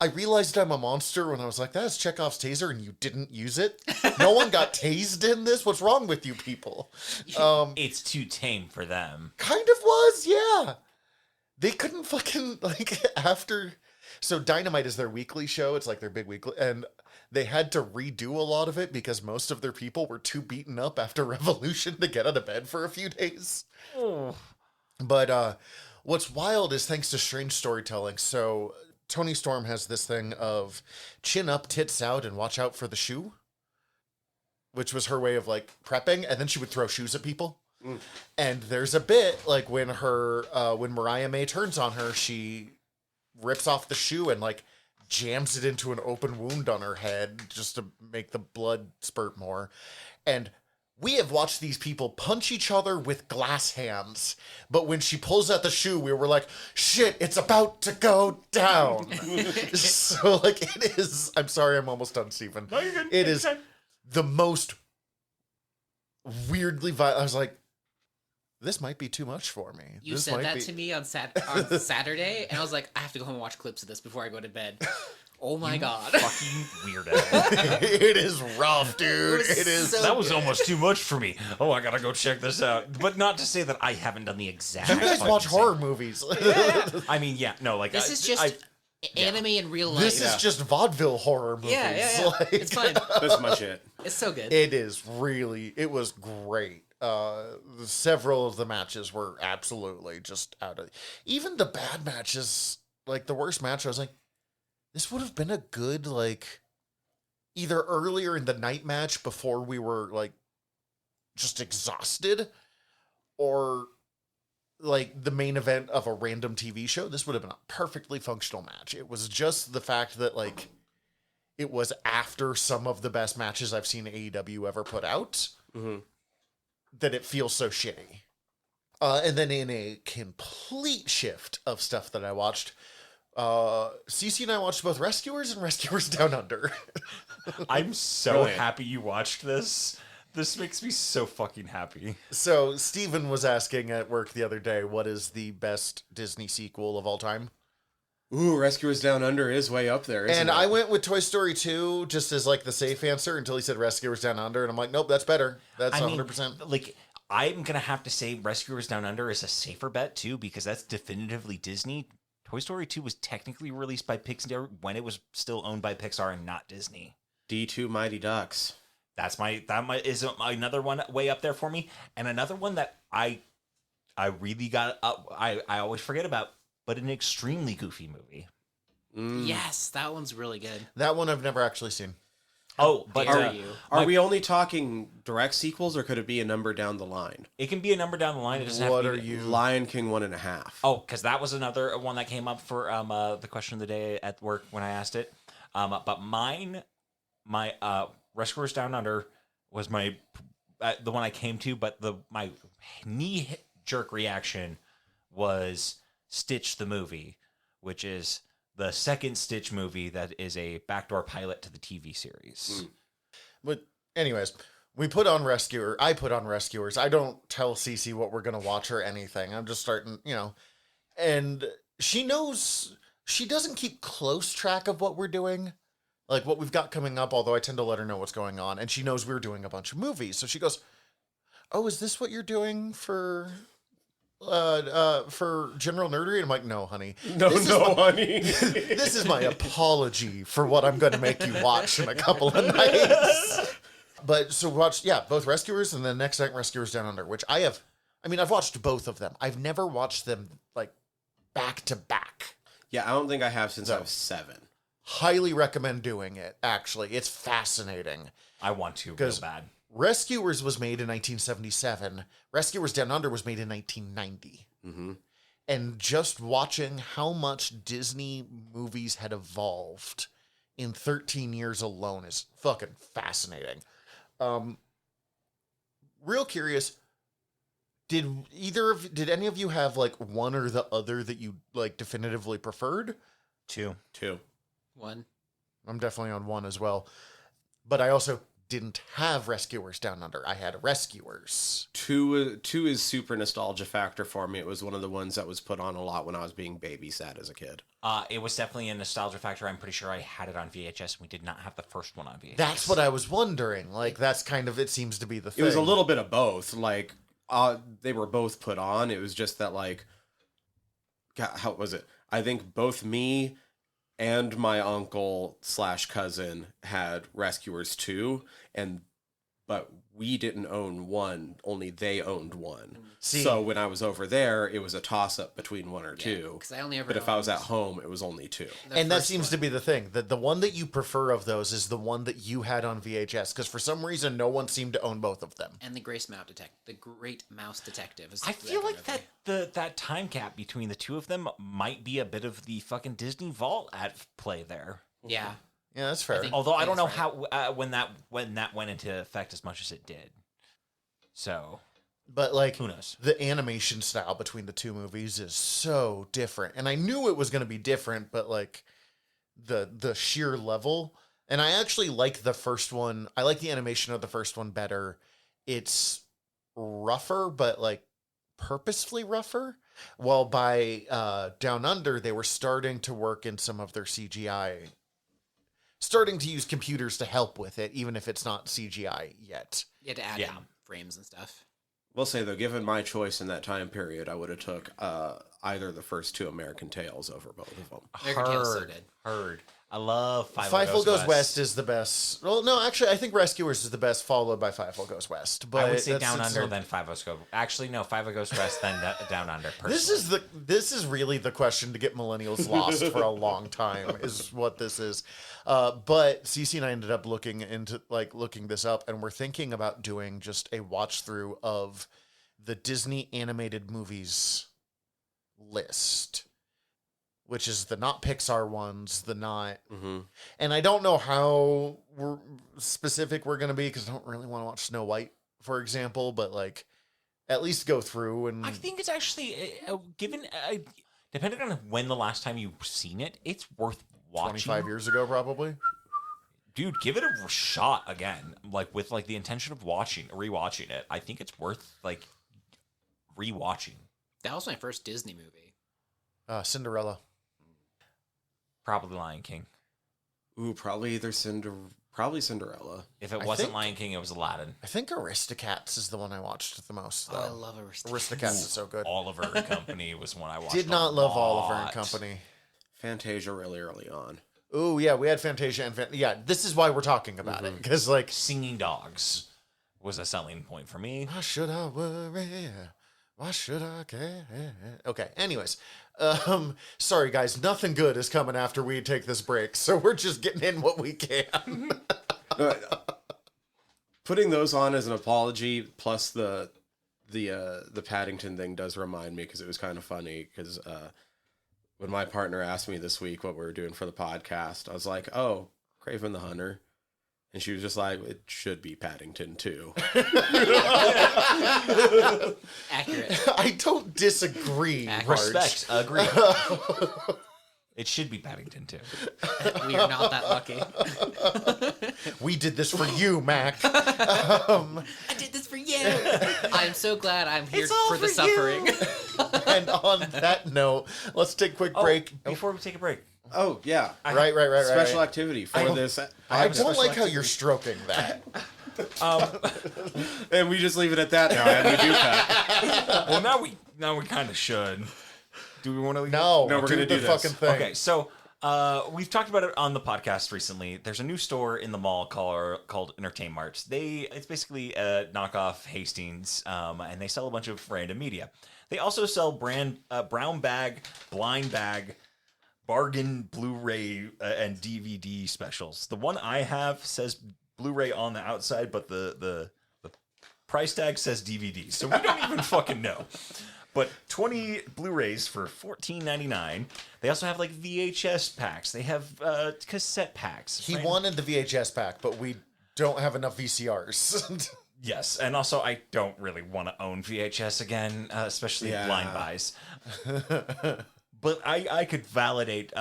I realized I'm a monster when I was like, that's Chekhov's taser, and you didn't use it? No one got tased in this? What's wrong with you people? It's too tame for them. Kind of was, yeah. They couldn't fucking, after... So Dynamite is their weekly show. It's their big weekly. And they had to redo a lot of it because most of their people were too beaten up after Revolution to get out of bed for a few days. Oh. But what's wild is thanks to strange storytelling. So Tony Storm has this thing of chin up, tits out, and watch out for the shoe, which was her way of prepping. And then she would throw shoes at people. Mm. And there's a bit when Mariah May turns on her, she rips off the shoe and jams it into an open wound on her head just to make the blood spurt more. And we have watched these people punch each other with glass hands, but when she pulls out the shoe, we were like, shit, it's about to go down. So it is, I'm sorry, I'm almost done, Stephen. No, you're good. It is the most weirdly violent. I was like, this might be too much for me. You This said might that be... to me on Saturday, and I was like, I have to go home and watch clips of this before I go to bed. Oh my god. Fucking weirdo. It is rough, dude. It is. so That was almost too much for me. Oh, I gotta go check this out. But not to say that I haven't done the exact. You guys fucking watch same. horror movies. I mean, yeah, no, This is just anime in real life. This is just vaudeville horror movies. yeah. It's fun. That's my shit. It's so good. It was great. Several of the matches were absolutely just out of... Even the bad matches, the worst match, I was like, this would have been a good, either earlier in the night match before we were, just exhausted, or, the main event of a random TV show. This would have been a perfectly functional match. It was just the fact that, it was after some of the best matches I've seen AEW ever put out, that it feels so shitty. And then in a complete shift of stuff that I watched, Cece and I watched both Rescuers and Rescuers Down Under. I'm so Brilliant. happy you watched this. This makes me so fucking happy. So Steven was asking at work the other day, what is the best Disney sequel of all time? Ooh, Rescuers Down Under is way up there, isn't And it? I went with Toy Story 2 just as the safe answer until he said Rescuers Down Under, and I'm like, nope, that's better. That's 100%. I'm gonna have to say Rescuers Down Under is a safer bet too, because that's definitively Disney. Toy Story 2 was technically released by Pixar when it was still owned by Pixar and not Disney. D2 Mighty Ducks. That is another one way up there for me, and another one that I really got up. I always forget about, but an extremely goofy movie. Yes, that one's really good. That one I've never actually seen. Oh, but Are we only talking direct sequels, or could it be a number down the line? it can be a number down the line. It doesn't What have are to be, you... Lion King 1.5. Oh, because that was another one that came up for the question of the day at work when I asked it. But my Rescuers Down Under was the one I came to, but my knee jerk reaction was Stitch the movie, which is the second Stitch movie that is a backdoor pilot to the TV series. But anyways, we put on Rescuer. I put on Rescuers. I don't tell Cece what we're going to watch or anything. I'm just starting, and she knows she doesn't keep close track of what we're doing, like what we've got coming up, although I tend to let her know what's going on. And she knows we're doing a bunch of movies. So she goes, "Oh, is this what you're doing for General Nerdery?" And I'm like, "No, honey. Honey. This is my apology for what I'm going to make you watch in a couple of nights." But so watch, both Rescuers and the next night Rescuers Down Under, which I've watched both of them. I've never watched them like back to back. Yeah, I don't think I have since I was 7. Highly recommend doing it, actually. It's fascinating. I want to real bad. Rescuers was made in 1977. Rescuers Down Under was made in 1990. Mm-hmm. And just watching how much Disney movies had evolved in 13 years alone is fucking fascinating. Real curious, did any of you have like one or the other that you like definitively preferred? 2. 1. I'm definitely on 1 as well. But I also didn't have Rescuers Down Under. I had Rescuers. 2 is super nostalgia factor for me. It was one of the ones that was put on a lot when I was being babysat as a kid. It was definitely a nostalgia factor. I'm pretty sure I had it on VHS. We did not have the first one on VHS. That's what I was wondering. Like, that's kind of, it seems to be the thing. It was a little bit of both. Like, they were both put on. It was just that, like, God, how was it? I think both me and my uncle / cousin had Rescuers 2, but we didn't own 1, only they owned 1. See, so when I was over there, it was a toss-up between 1 or 2. Because I only ever. But if I was at home, it was only 2. and that seems to be the thing, that the one that you prefer of those is the one that you had on VHS, because for some reason no one seemed to own both of them. And the Great Mouse Detective. Is I feel like that time gap between the two of them might be a bit of the fucking Disney Vault at play there. Yeah. Yeah, that's fair. Although I don't know that's how when that went into effect as much as it did. So, But like, who knows? the animation style between the two movies is so different, and I knew it was going to be different, but like the sheer level. And I actually like the first one. I like the animation of the first one better. It's rougher, but like purposefully rougher. While by Down Under, they were starting to work in some of their CGI, starting to use computers to help with it, even if it's not CGI yet. You had to add in frames and stuff. Will say though, given my choice in that time period, I would have took either the first 2 American Tales over both of them. American Tail's so good. Heard. I love Fievel Goes West is the best. Well, no, actually, I think Rescuers is the best, followed by Fievel Goes West. But I would say Down it's Under, then Five Goes. Actually, no, Five Goes West, then Down Under. Personally. This is really the question to get millennials lost for a long time. Is what this is. But Cece and I ended up looking this up, and we're thinking about doing just a watch through of the Disney animated movies list, which is the not Pixar ones, the not. Mm-hmm. And I don't know how specific we're going to be, because I don't really want to watch Snow White, for example, but like at least go through. And I think it's actually, depending on when the last time you've seen it, it's worth watching. 25 years ago, probably. Dude, give it a shot again, like with like the intention of rewatching it. I think it's worth like rewatching. That was my first Disney movie. Cinderella. Probably Lion King. Ooh, probably either Cinderella. If it I wasn't think- Lion King, it was Aladdin. I think Aristocats is the one I watched the most, though. Oh, I love Aristocats. Aristocats is so good. Oliver and Company was one I watched. Did not a love lot. Oliver and Company. Fantasia really early on. Ooh, yeah, we had Fantasia and this is why we're talking about it, because like, Singing Dogs was a selling point for me. why should I worry? Why should I care? Okay, anyways. Sorry guys, nothing good is coming after we take this break, so we're just getting in what we can. Putting those on as an apology, plus the Paddington thing does remind me, because it was kind of funny, because when my partner asked me this week what we were doing for the podcast, I was like, oh, KRAVEN the Hunter. And she was just like, it should be Paddington too. Accurate. I don't disagree. Accurate. Marge. Respect, agree. It should be Paddington too. We are not that lucky. We did this for you, Mac. I did this for you. I'm so glad I'm here for the suffering. And on that note, let's take a quick break. Before we take a break. Oh, yeah. Right. Special activity for this. I don't like how you're stroking that. And we just leave it at that now. And we do that. Well, now we kind of should. Do we want to leave? No, we're do gonna the do this. fucking thing. Okay, so we've talked about it on the podcast recently. There's a new store in the mall called Entertain Mart. It's basically a knockoff Hastings, and they sell a bunch of random media. They also sell brown bag, blind bag, bargain Blu-ray and DVD specials. The one I have says Blu-ray on the outside, but the price tag says DVD, so we don't even fucking know. But 20 Blu-rays for $14.99. They also have like VHS packs. They have cassette packs. He wanted the VHS pack, but we don't have enough VCRs. Yes, and also I don't really want to own VHS again, especially blind buys. But I could validate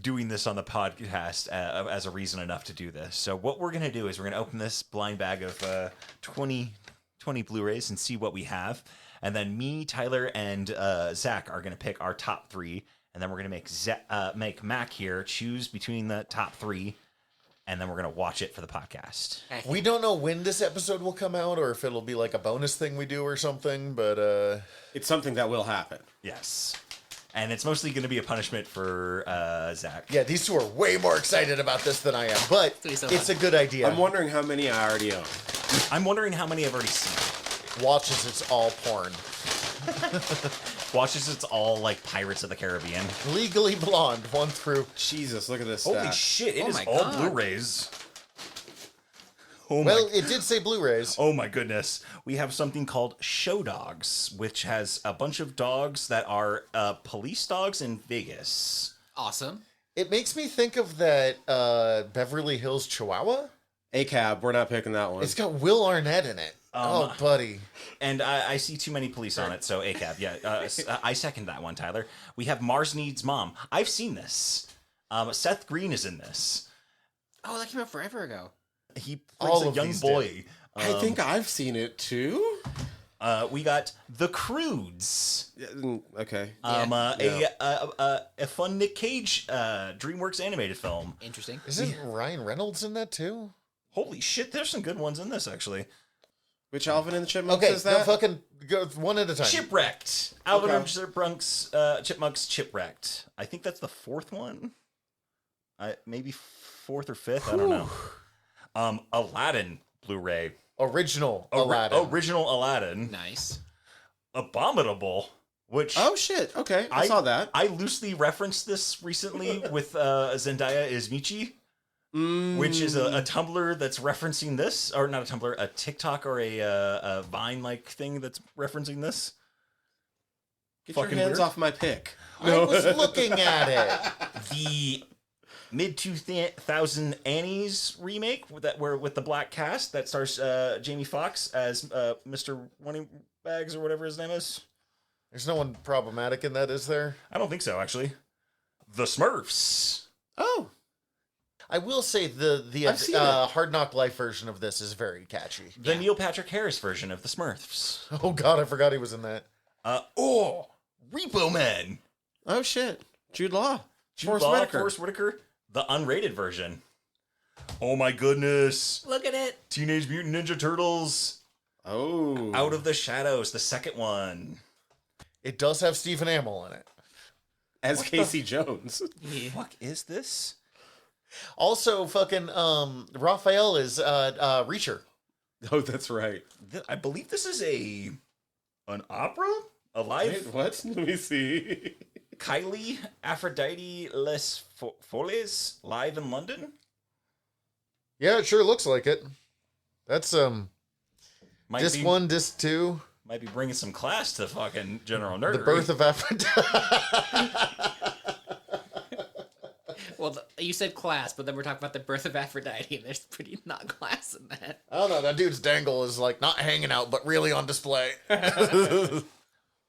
doing this on the podcast as a reason enough to do this. So what we're going to do is we're going to open this blind bag of 20 Blu-rays and see what we have. And then me, Tyler, and Zach are going to pick our top 3. And then we're going to make Mac here choose between the top 3. And then we're going to watch it for the podcast. We don't know when this episode will come out or if it'll be like a bonus thing we do or something, but... It's something that will happen. Yes. And it's mostly going to be a punishment for Zach. Yeah, these two are way more excited about this than I am, but it's a good idea. I'm wondering how many I already own. I'm wondering how many I've already seen. Watches, it's all porn. Watches, it's all like Pirates of the Caribbean. Legally Blonde, 1 through... Jesus, look at this Holy stat. shit, it is my all God. Blu-rays. Well, it did say Blu-rays. Oh my goodness. We have something called Show Dogs, which has a bunch of dogs that are police dogs in Vegas. Awesome. It makes me think of that Beverly Hills Chihuahua. A-Cab, we're not picking that one. It's got Will Arnett in it. Oh, buddy. And I see too many police on it, so ACAB. Yeah, I second that one, Tyler. We have Mars Needs Mom. I've seen this. Seth Green is in this. Oh, that came out forever ago. He All plays a of young these boy. I think I've seen it too. We got The Croods. Okay. A fun Nick Cage DreamWorks animated film. Interesting. Isn't Ryan Reynolds in that too? Holy shit, there's some good ones in this, actually. Which Alvin and the Chipmunks Okay, is that? no, fucking go one at a time. Chipwrecked. Alvin Okay. and Chipmunks Chipwrecked. I think that's the 4th one. Maybe 4th or 5th. I don't know. Aladdin Blu-ray. Original Aladdin. Original Aladdin. Nice. Abominable. Which Oh shit! Okay, I saw that. I loosely referenced this recently with Zendaya is Michi. Which is a Tumblr that's referencing this, or not a Tumblr, a TikTok or a Vine-like thing that's referencing this. Get fucking your hands weird. off my pick. I was looking at it. The mid-2000 Annie's remake with the black cast that stars Jamie Foxx as Mr. Moneybags or whatever his name is. There's no one problematic in that, is there? I don't think so, actually. The Smurfs. Oh, I will say I've seen it. Hard Knock Life version of this is very catchy. The Neil Patrick Harris version of the Smurfs. Oh god, I forgot he was in that. Repo Man. oh shit! Jude Law, Forrest Whitaker. The unrated version. Oh my goodness. Look at it. Teenage Mutant Ninja Turtles. Oh, Out of the Shadows, the second one. It does have Stephen Amell in it. as Casey Jones. Yeah. Fuck is this? Also, fucking Raphael is Reacher. Oh, that's right. I believe this is an opera? A live? Wait, what? Let me see. Kylie Aphrodite Les Folles live in London? Yeah, it sure looks like it. That's Might disc be, 1, disc 2. Might be bringing some class to fucking general nerdery. The Birth of Aphrodite. Well, you said class, but then we're talking about the birth of Aphrodite, and there's pretty not class in that. I don't know, that dude's dangle is like not hanging out, but really on display.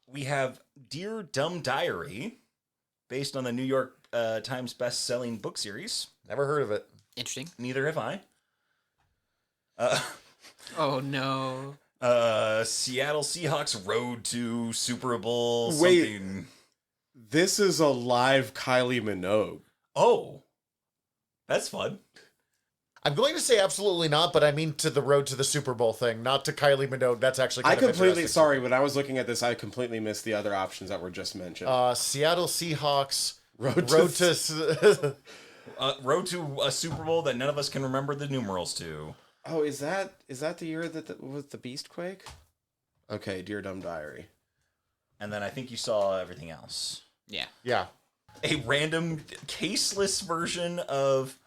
We have Dear Dumb Diary. based on the New York Times best-selling book series. Never heard of it. Interesting. Neither have I. Oh no. Seattle Seahawks road to Super Bowl Wait. something. This is a live Kylie Minogue. Oh, that's fun. I'm going to say absolutely not, but I mean to the road to the Super Bowl thing, not to Kylie Minogue. That's actually kind of interesting. Sorry, when I was looking at this, I completely missed the other options that were just mentioned. Seattle Seahawks Road to Road to a Super Bowl that none of us can remember the numerals to. Oh, is that the year that was the Beastquake? Okay, Dear Dumb Diary. And then I think you saw everything else. Yeah. yeah. A random caseless version of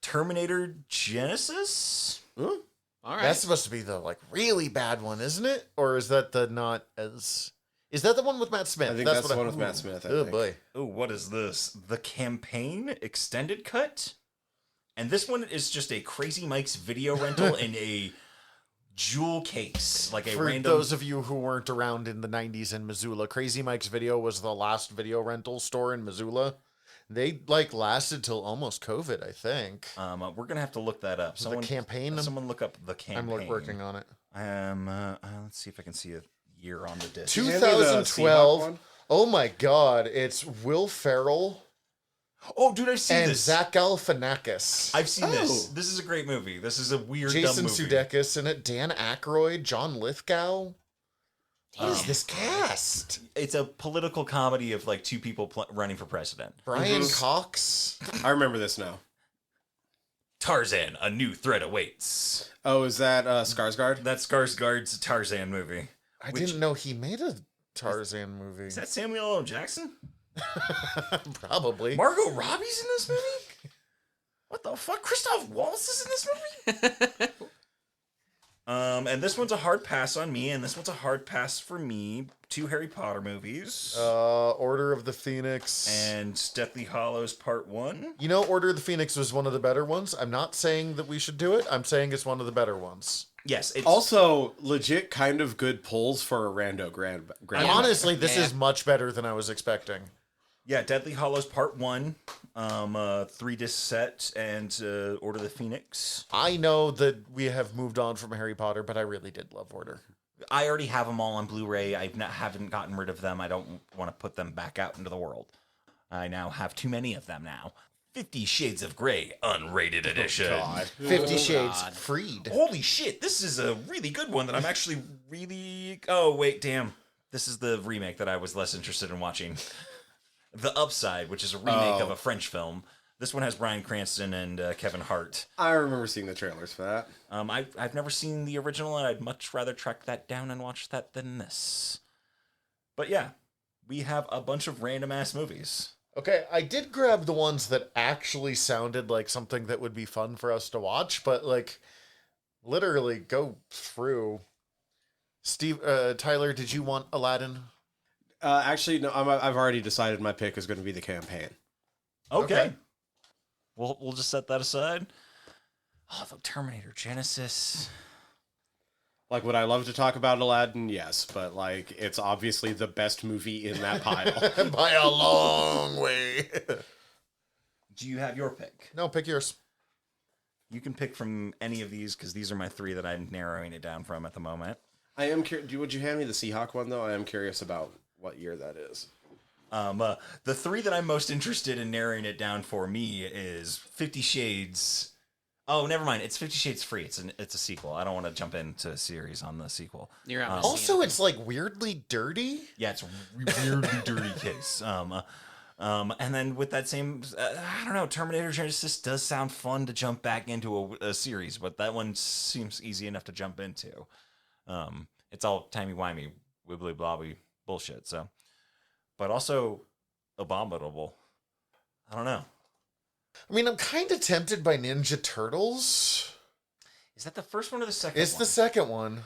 Terminator Genesis? Huh? All right. That's supposed to be the like really bad one, isn't it? Or is that the not as? Is that the one with Matt Smith? I think that's the one with Matt Smith. I Oh think. boy. Oh, what is this? The Campaign Extended Cut? And this one is just a Crazy Mike's video rental in a jewel case. Like a For random... those of you who weren't around in the 90s in Missoula, Crazy Mike's Video was the last video rental store in Missoula. They like lasted till almost COVID, I think. we're going to have to look that up. The Campaign? Someone look up The Campaign. I'm working on it. Let's see if I can see a year on the disc. Can you hand me the Seahawk 2012. one? Oh my God. It's Will Ferrell Oh, dude, I've seen and this. Zach Galifianakis. I've seen this. Oh. This is a great movie. This is a weird, Jason dumb movie. Sudeikis in it. Dan Aykroyd. John Lithgow. What is this cast? It's a political comedy of like two people running for president. Brian Cox. I remember this now. Tarzan, a new threat awaits. Oh, is that Skarsgård? That's Skarsgård's Tarzan movie. I didn't know he made a Tarzan movie. Is that Samuel L. Jackson? Probably. Margot Robbie's in this movie? What the fuck? Christoph Waltz is in this movie? And this one's a hard pass on me, and this one's a hard pass for me. 2 Harry Potter movies. Order of the Phoenix. And Deathly Hallows Part 1. You know, Order of the Phoenix was one of the better ones. I'm not saying that we should do it. I'm saying it's one of the better ones. Yes. It's, Also, legit kind of good pulls for a rando grand. Honestly, this Yeah. is much better than I was expecting. yeah, Deathly Hallows Part 1. 3-disc set, and Order of the Phoenix. I know that we have moved on from Harry Potter, but I really did love Order. I already have them all on Blu-ray. Haven't gotten rid of them. I don't want to put them back out into the world. I now have too many of them now. 50 Shades of Grey, unrated edition. God. 50 Shades God. Freed. Holy shit, this is a really good one that I'm actually really... Oh, wait, damn. This is the remake that I was less interested in watching. The Upside, which is a remake of a French film. This one has Bryan Cranston and Kevin Hart. I remember seeing the trailers for that. I've never seen the original, and I'd much rather track that down and watch that than this. But yeah, we have a bunch of random-ass movies. Okay, I did grab the ones that actually sounded like something that would be fun for us to watch, but like, literally go through. Tyler, did you want Aladdin? Actually, no. I've already decided my pick is going to be The Campaign. Okay. We'll just set that aside. Oh, the Terminator Genesis. Like, would I love to talk about Aladdin? Yes, but like, it's obviously the best movie in that pile. By a long way. Do you have your pick? No, pick yours. You can pick from any of these, because these are my 3 that I'm narrowing it down from at the moment. I am curious. Would you hand me the Seahawk one though? I am curious about what year that is. The 3 that I'm most interested in narrowing it down for me is 50 Shades. Oh, never mind. It's 50 Shades Free. It's a sequel. I don't want to jump into a series on the sequel. You're out. Also, it's like weirdly dirty. Yeah, it's a weirdly dirty case. And then with that same, I don't know, Terminator Genesis does sound fun to jump back into a series, but that one seems easy enough to jump into. It's all timey-wimey, wibbly-blobby bullshit, so. But also abominable. I don't know. I mean, I'm kind of tempted by Ninja Turtles. Is that the first one or the second It's one? the second one.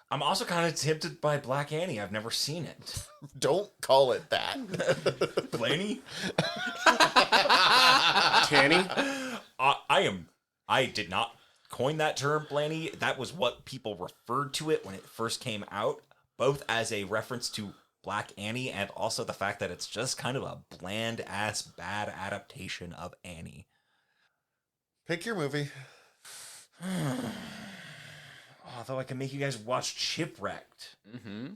I'm also kind of tempted by Black Annie. I've never seen it. Don't call it that. Blaney? Tanny? I did not coin that term, Blaney. That was what people referred to it when it first came out, both as a reference to Black Annie, and also the fact that it's just kind of a bland-ass bad adaptation of Annie. Pick your movie. Although I can make you guys watch Chipwrecked. Mm-hmm.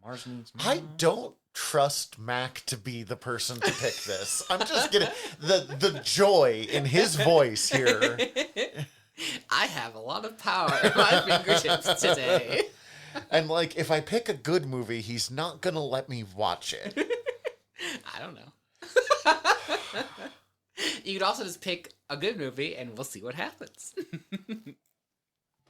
Mars Needs I don't trust Mac to be the person to pick this. I'm just getting the joy in his voice here. I have a lot of power at my fingertips today. And like, if I pick a good movie, he's not gonna let me watch it. I don't know. You could also just pick a good movie and we'll see what happens.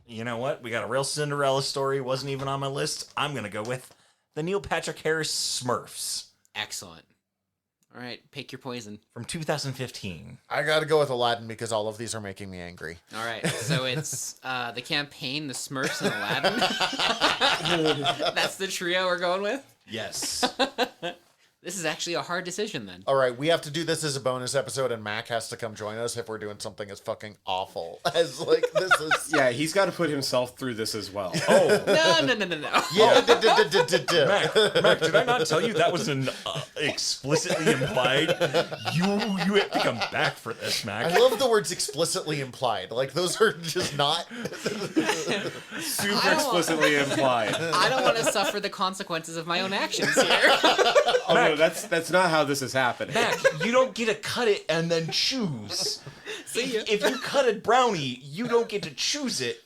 You know what? We got a real Cinderella story. Wasn't even on my list. I'm going to go with the Neil Patrick Harris Smurfs Excellent. All right, pick your poison. from 2015. I gotta go with Aladdin because all of these are making me angry. All right, so it's the campaign, the Smurfs, and Aladdin. That's the trio we're going with? Yes. This is actually a hard decision then. All right, we have to do this as a bonus episode, and Mac has to come join us if we're doing something as fucking awful as like this is. Yeah, he's got to put himself through this as well. Oh, No. Yeah. Mac, did I not tell you that was an explicitly implied? You have to come back for this, Mac. I love the words explicitly implied. Like those are just not. Super explicitly implied. I don't want to suffer the consequences of my own actions here. Oh no, that's not how this is happening. Mac, you don't get to cut it and then choose. See ya. If you cut a brownie, you don't get to choose it.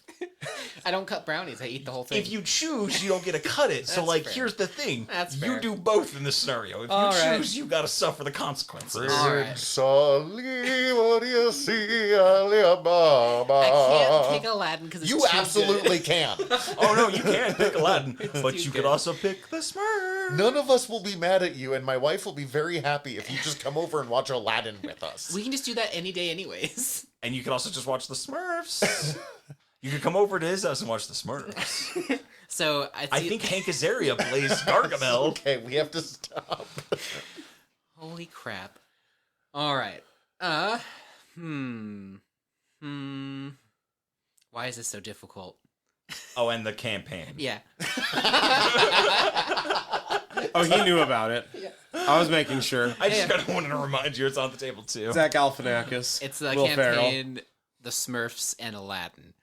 I don't cut brownies. I eat the whole thing. If you choose, you don't get to cut it. So, That's like, fair. here's the thing. That's You fair. do both in this scenario. If you All right. choose, you gotta suffer the consequences. All right. Sully, what do you see, Alibaba? I can't pick Aladdin because it's You too absolutely good. can. Oh, no, you can pick Aladdin. But too you good. could also pick the Smurf. None of us will be mad at you, and my wife will be very happy if you just come over and watch Aladdin with us. We can just do that any day, anyways. And you can also just watch the Smurfs. You could come over to his house and watch the Smurfs. So I think Hank Azaria plays Gargamel. Okay, we have to stop. Holy crap! All right. Why is this so difficult? Oh, and the campaign. Yeah. Oh, he knew about it. I was making sure. I just kind of wanted to remind you it's on the table, too. Zach Galifianakis. It's the Will Ferrell. campaign, the Smurfs, and Aladdin.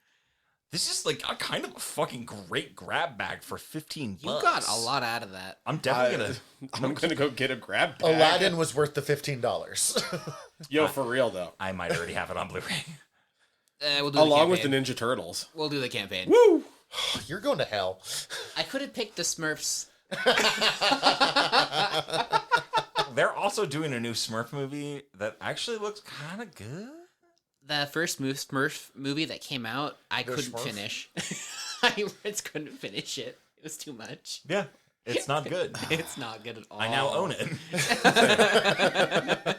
This is like a kind of a fucking great grab bag for $15. You got a lot out of that. I'm definitely I'm gonna go get a grab bag. Aladdin was worth the $15. Yo, for real though. I might already have it on Blu-ray. We'll do the Along with the campaign. Ninja Turtles. We'll do the campaign. Woo! You're going to hell. I could have picked the Smurfs. They're also doing a new Smurf movie that actually looks kind of good. The first Smurf movie that came out, I They're couldn't Smurf? finish. I just couldn't finish it. It was too much. Yeah, it's not good. It's not good at all. I now own it.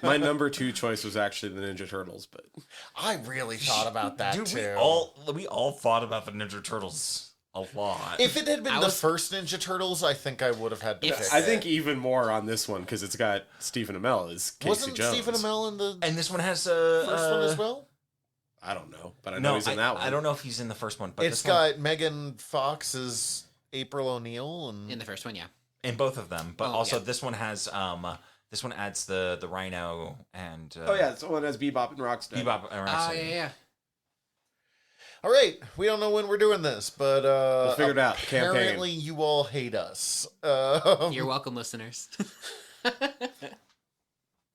My number 2 choice was actually the Ninja Turtles, but I really thought about that Dude, too. we all thought about the Ninja Turtles a lot. If it had been I the was- first Ninja Turtles, I think I would have had to If- pick I it. think even more on this one because it's got Stephen Amell as Casey Wasn't Jones. Stephen Amell in the And this one has first one as well? I don't know, but I know No, he's in that one. I don't know if he's in the first one, but It's this one, got Megan Fox as April O'Neil and In the first one, yeah. in both of them. But Oh, also yeah. this one has this one adds the Rhino and Oh yeah, so one has Bebop and Rocksteady. Bebop and Oh, Rocksteady. yeah. All right, we don't know when we're doing this, but We'll figure it out. Campaign. apparently you all hate us. You're welcome, listeners.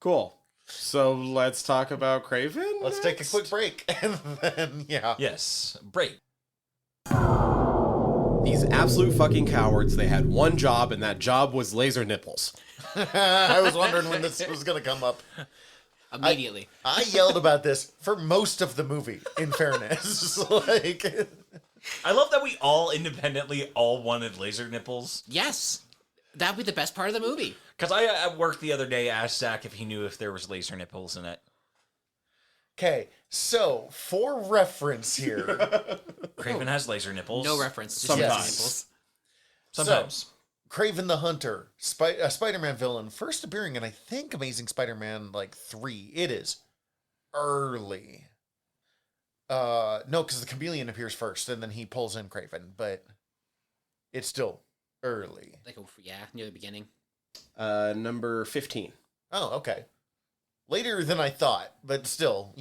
Cool. So let's talk about Craven. Let's take a next? quick break and then yeah. Yes, break. These absolute fucking cowards. They had one job, and that job was laser nipples. I was wondering when this was gonna come up. Immediately. I yelled about this for most of the movie, in fairness. Like I love that we all independently all wanted laser nipples. Yes. That'd be the best part of the movie. Because I at work the other day asked Zach if he knew if there was laser nipples in it. okay, so for reference here. Craven has laser nipples. No reference. Just Sometimes. nipples. Sometimes. Craven the Hunter, a Spider-Man villain, first appearing in I think Amazing Spider-Man like 3. It is early. No, because the chameleon appears first, and then he pulls in Craven, but it's still early. Like, near the beginning. Number 15. Oh, okay. Later than I thought, but still,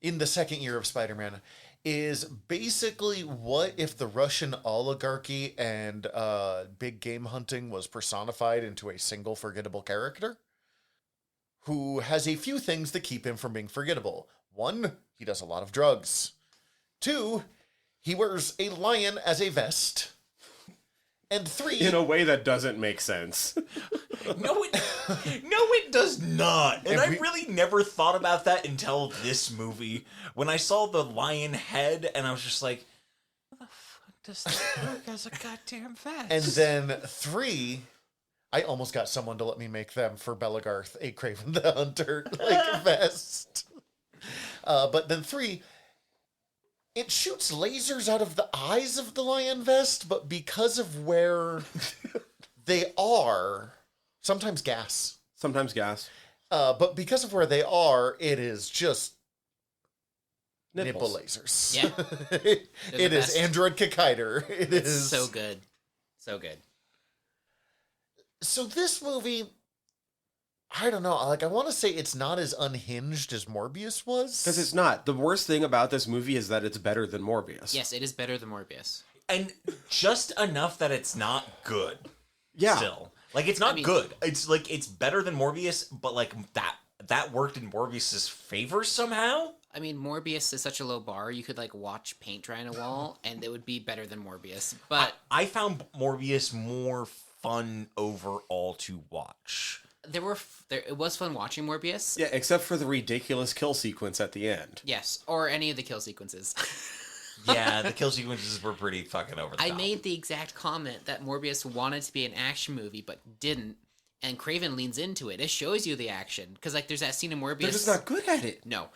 in the second year of Spider-Man, is basically what if the Russian oligarchy and big game hunting was personified into a single forgettable character who has a few things that keep him from being forgettable. 1, he does a lot of drugs. 2, he wears a lion as a vest. And 3... In a way that doesn't make sense. No, it does not. And I really never thought about that until this movie. When I saw the lion head, and I was just like, how the fuck does that work as a goddamn vest? And then 3, I almost got someone to let me make them for Belagarth, a Craven the Hunter, vest. But then 3, it shoots lasers out of the eyes of the lion vest, but because of where they are, sometimes gas. But because of where they are, it is just nipple lasers. Yeah. It is Android Kikaider. It's so good. So good. So this movie, I don't know. I want to say it's not as unhinged as Morbius was. Because it's not. The worst thing about this movie is that it's better than Morbius. Yes, it is better than Morbius. And just enough that it's not good. Yeah. Still. Like, it's not good. It's like, it's better than Morbius, but like, that worked in Morbius's favor somehow? I mean, Morbius is such a low bar. You could, watch paint dry on a wall, and it would be better than Morbius. But I found Morbius more fun overall to watch. It was fun watching Morbius. Yeah, except for the ridiculous kill sequence at the end. Yes, or any of the kill sequences. Yeah, the kill sequences were pretty fucking over the top. I made the exact comment that Morbius wanted to be an action movie, but didn't. And Craven leans into it. It shows you the action. Because, there's that scene in Morbius. They're just not good at it. No.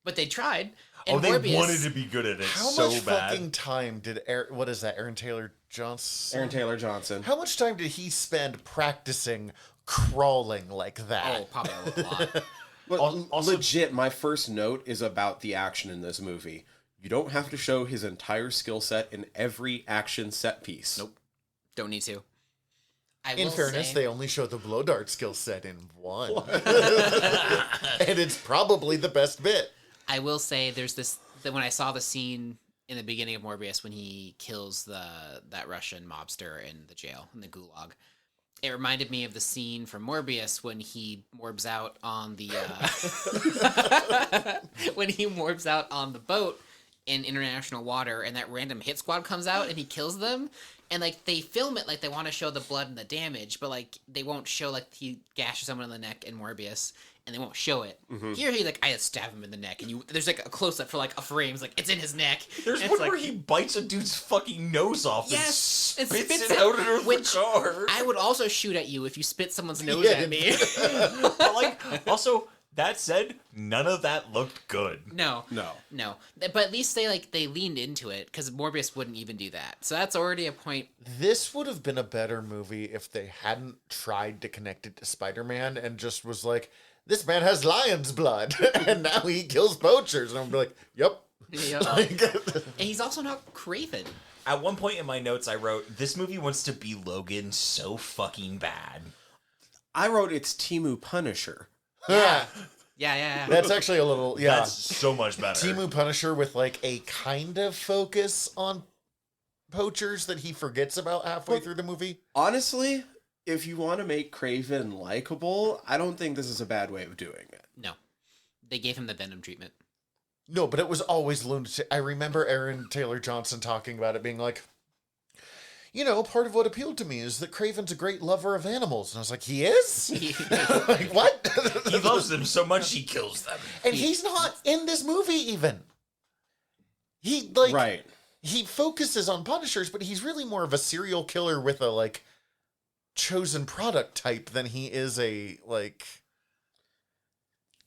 But they tried. And they Morbius, wanted to be good at it How so much bad. fucking time did Aaron Taylor Johnson? Aaron Taylor Johnson. How much time did he spend practicing crawling like that? Oh, probably a lot. But Also- legit, my first note is about the action in this movie. You don't have to show his entire skill set in every action set piece. Nope. Don't need to. In fairness, they only show the blow dart skill set in 1. And it's probably the best bit. I will say there's that when I saw the scene in the beginning of Morbius when he kills that Russian mobster in the jail, in the gulag, it reminded me of the scene from Morbius when he morbs out on the when he morbs out on the boat in international water, and that random hit squad comes out and he kills them, and they film it they want to show the blood and the damage, but they won't show he gashes someone in the neck in Morbius, and they won't show it. Mm-hmm. Here he I stab him in the neck, and there's a close up for a frame, it's in his neck. There's one where he bites a dude's fucking nose off Yes, and spits it out of the car. I would also shoot at you if you spit someone's nose at me. But also, that said, none of that looked good. No. But at least they leaned into it, because Morbius wouldn't even do that. So that's already a point. This would have been a better movie if they hadn't tried to connect it to Spider-Man and just was like, this man has lion's blood, and now he kills poachers. And I'm like, yep. And he's also not Craven. At one point in my notes, I wrote, this movie wants to be Logan so fucking bad. I wrote it's Temu Punisher. Yeah. Yeah. That's actually a little, That's so much better. Temu Punisher with a kind of focus on poachers that he forgets about halfway through the movie. Honestly, if you want to make Craven likable, I don't think this is a bad way of doing it. No. They gave him the Venom treatment. No, but it was always lunatic. I remember Aaron Taylor Johnson talking about it being like, part of what appealed to me is that Craven's a great lover of animals. And I was like, he is? What? He loves them so much he kills them. And he's not in this movie even. He, right. He focuses on Punishers, but he's really more of a serial killer with a, chosen product type than he is a,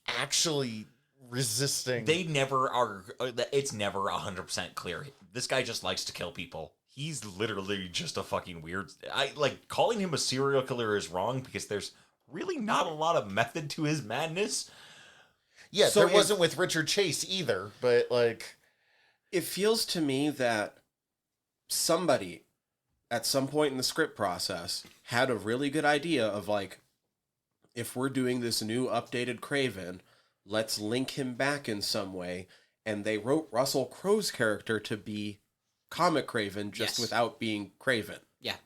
actually resisting. They never are, it's never 100% clear. This guy just likes to kill people. He's literally just a fucking weird... calling him a serial killer is wrong because there's really not a lot of method to his madness. Yeah, so there wasn't with Richard Chase either, but, It feels to me that somebody at some point in the script process, had a really good idea of like, if we're doing this new updated Kraven, let's link him back in some way. And they wrote Russell Crowe's character to be comic Kraven just without being Kraven. Yeah.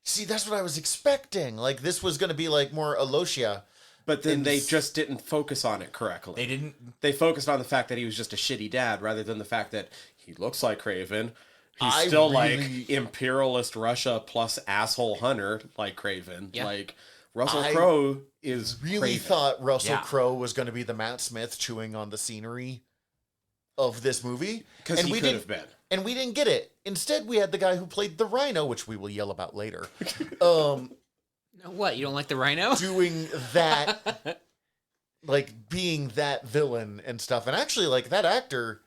See, that's what I was expecting. Like, this was going to be like more Alosia. But then they just didn't focus on it correctly. They didn't. They focused on the fact that he was just a shitty dad rather than the fact that he looks like Kraven. He's still like imperialist Russia plus asshole hunter like Kraven. Yeah. Like Russell Crowe is really Kraven. thought Russell Crowe was going to be the Matt Smith chewing on the scenery of this movie. Because he could have been. And we didn't get it. Instead, we had the guy who played the Rhino, which we will yell about later. What, you don't like the Rhino? Doing that, like, being that villain and stuff. And actually, like, that actor,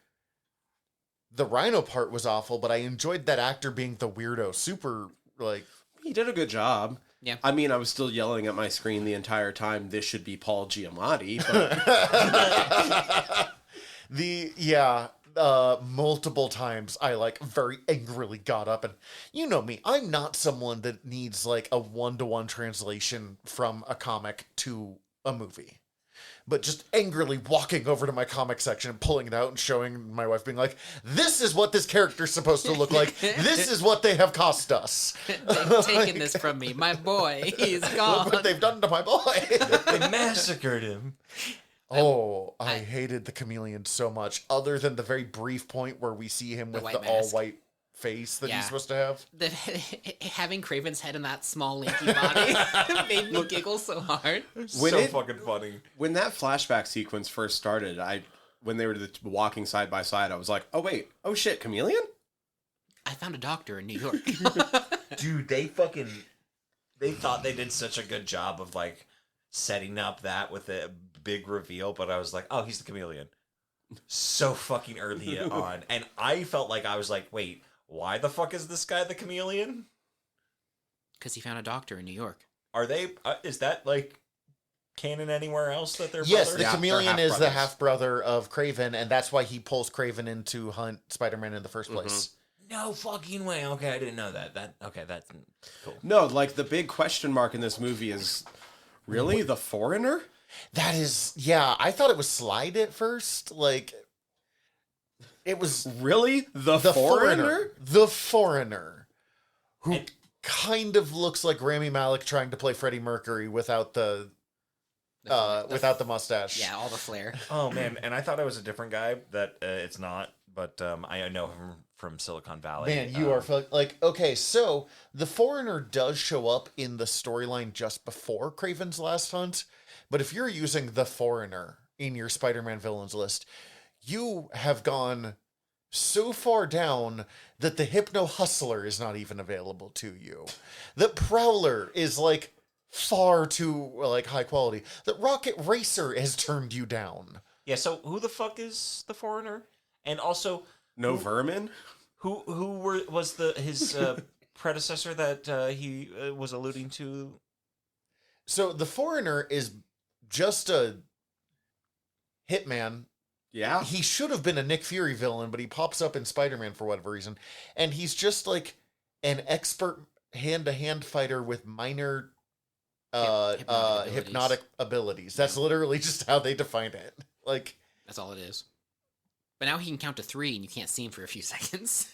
the Rhino part was awful, but I enjoyed that actor being the weirdo. Super, like... He did a good job. Yeah. I mean, I was still yelling at my screen the entire time, this should be Paul Giamatti. But... multiple times I like very angrily got up, and you know me, I'm not someone that needs like a one-to-one translation from a comic to a movie, but just angrily walking over to my comic section and pulling it out and showing my wife, being like, this is what this character's supposed to look like, this is what they have cost us. They've taken this from me, my boy, he's gone. Look what they've done to my boy. They massacred him. Oh, I hated the Chameleon so much, other than the very brief point where we see him with the all-white face that he's supposed to have. Having Kraven's head in that small, lanky body made me giggle so hard. Fucking funny. When that flashback sequence first started, when they were walking side by side, I was like, oh wait, oh shit, Chameleon? I found a doctor in New York. Dude, they thought they did such a good job of like setting up that with a big reveal, but I was like, oh, he's the Chameleon. So fucking early on. And I felt like I was like, wait, why the fuck is this guy the Chameleon? Because he found a doctor in New York. Are they, is that like canon anywhere else that they're Yes, brothers? the Chameleon is the half-brothers. half-brother of Kraven, and that's why he pulls Kraven in to hunt Spider-Man in the first place. No fucking way. Okay, I didn't know that. That's cool. No, like the big question mark in this movie is, really, the foreigner? That is, I thought it was Slide at first. Like, it was Really? The foreigner? The foreigner. Who kind of looks like Rami Malek trying to play Freddie Mercury without the mustache. Yeah, all the flair. Oh man, and I thought it was a different guy. That it's not, but I know him from Silicon Valley. Man, you are like, okay, so the foreigner does show up in the storyline just before Kraven's Last Hunt, but if you're using the foreigner in your Spider-Man villains list, you have gone so far down that the Hypno Hustler is not even available to you. The Prowler is like far too like high quality. The Rocket Racer has turned you down. Yeah. So who the fuck is the foreigner? And also, No vermin? who was his predecessor that he was alluding to? So the foreigner is just a hitman. Yeah. He should have been a Nick Fury villain, but he pops up in Spider-Man for whatever reason. And he's just like an expert hand-to-hand fighter with minor hypnotic abilities. That's literally just how they define it. Like, That's all it is. But now he can count to 3 and you can't see him for a few seconds.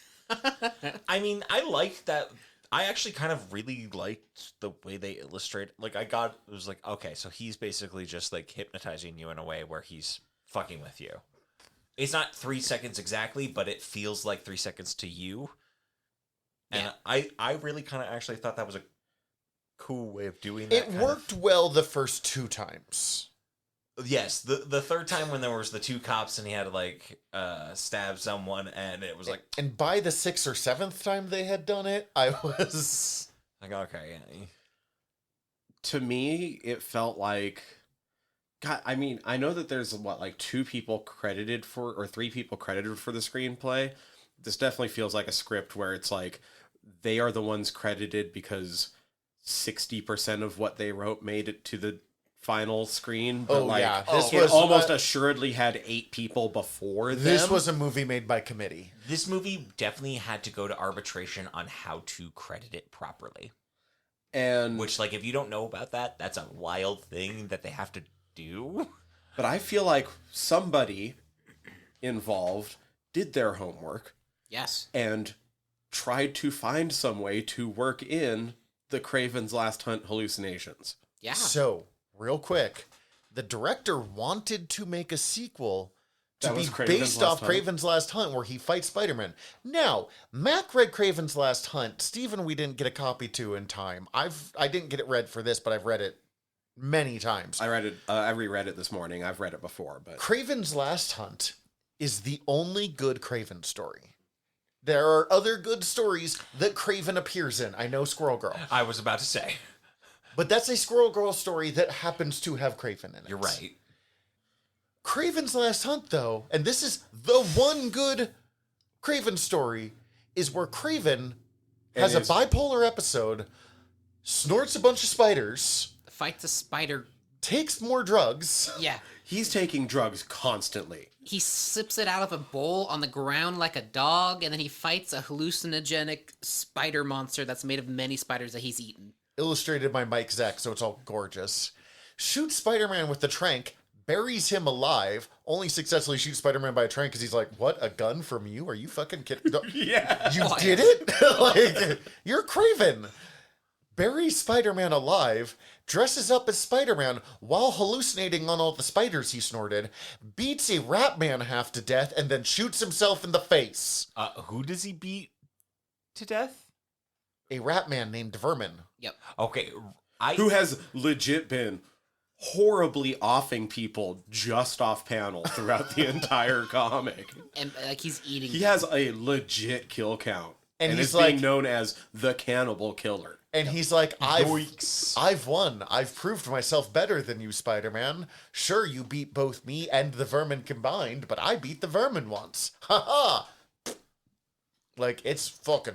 I mean, I liked that. I actually kind of really liked the way they illustrate. Like, it was like, okay, so he's basically just like hypnotizing you in a way where he's fucking with you. It's not 3 seconds exactly, but it feels like 3 seconds to you. And Yeah. I really kind of actually thought that was a cool way of doing that. it worked well the first 2 times. Yes, the third time when there was the 2 cops and he had to like stab someone, and it was like, And by the 6th or 7th time they had done it, I was... like okay, yeah. To me, it felt like... God, I mean, I know that there's, 2 people credited for, or 3 people credited for the screenplay. This definitely feels like a script where it's like, they are the ones credited because 60% of what they wrote made it to the final screen, but This it was almost assuredly had 8 people before them. This was a movie made by committee. This movie definitely had to go to arbitration on how to credit it properly. And Which, like, if you don't know about that, that's a wild thing that they have to do. but I feel like somebody involved did their homework Yes. and tried to find some way to work in the Kraven's Last Hunt hallucinations. Yeah. So, real quick, the director wanted to make a sequel to That be was Kraven's based Last off Hunt? Kraven's Last Hunt, where he fights Spider-Man. Now, Mac read Kraven's Last Hunt. Steven, we didn't get a copy to in time. I didn't get it read for this, but I've read it many times. I read it. I reread it this morning. I've read it before, but Kraven's Last Hunt is the only good Kraven story. There are other good stories that Kraven appears in. I know Squirrel Girl. I was about to say. But that's a Squirrel Girl story that happens to have Kraven in it. You're right. Kraven's Last Hunt, though, and this is the one good Kraven story, is where Kraven has a bipolar episode, snorts a bunch of spiders, Fights a spider. takes more drugs. Yeah. he's taking drugs constantly. He sips it out of a bowl on the ground like a dog, and then he fights a hallucinogenic spider monster that's made of many spiders that he's eaten. Illustrated by Mike Zeck, so it's all gorgeous. Shoots Spider-Man with the trank, buries him alive, only successfully shoots Spider-Man by a trank because he's like, what, a gun from you? Are you fucking kidding? Yeah. You Oh, did it? Like, you're Kraven. Buries Spider-Man alive, dresses up as Spider-Man while hallucinating on all the spiders he snorted, beats a Rat Man half to death, and then shoots himself in the face. Who does he beat to death? A Rat Man named Vermin. Yep. Okay, Who has legit been horribly offing people just off panel throughout the entire comic. And like he's eating. He has a legit kill count. And And he's is like- being known as the Cannibal Killer. And he's like, Yoinks. I've won. I've proved myself better than you, Spider-Man. Sure, you beat both me and the Vermin combined, but I beat the Vermin once. Ha ha! Like, it's fucking...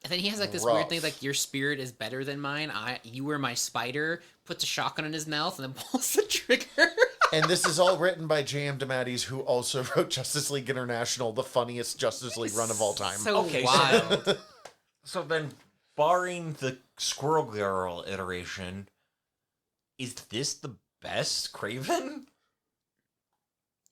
And then he has like this rough. weird thing like your spirit is better than mine. You were my spider. Puts a shotgun in his mouth and then pulls the trigger. And this is all written by J.M. DeMatteis, who also wrote Justice League International, the funniest Justice League run of all time. So Okay, wild. So then, barring the Squirrel Girl iteration, is this the best Kraven?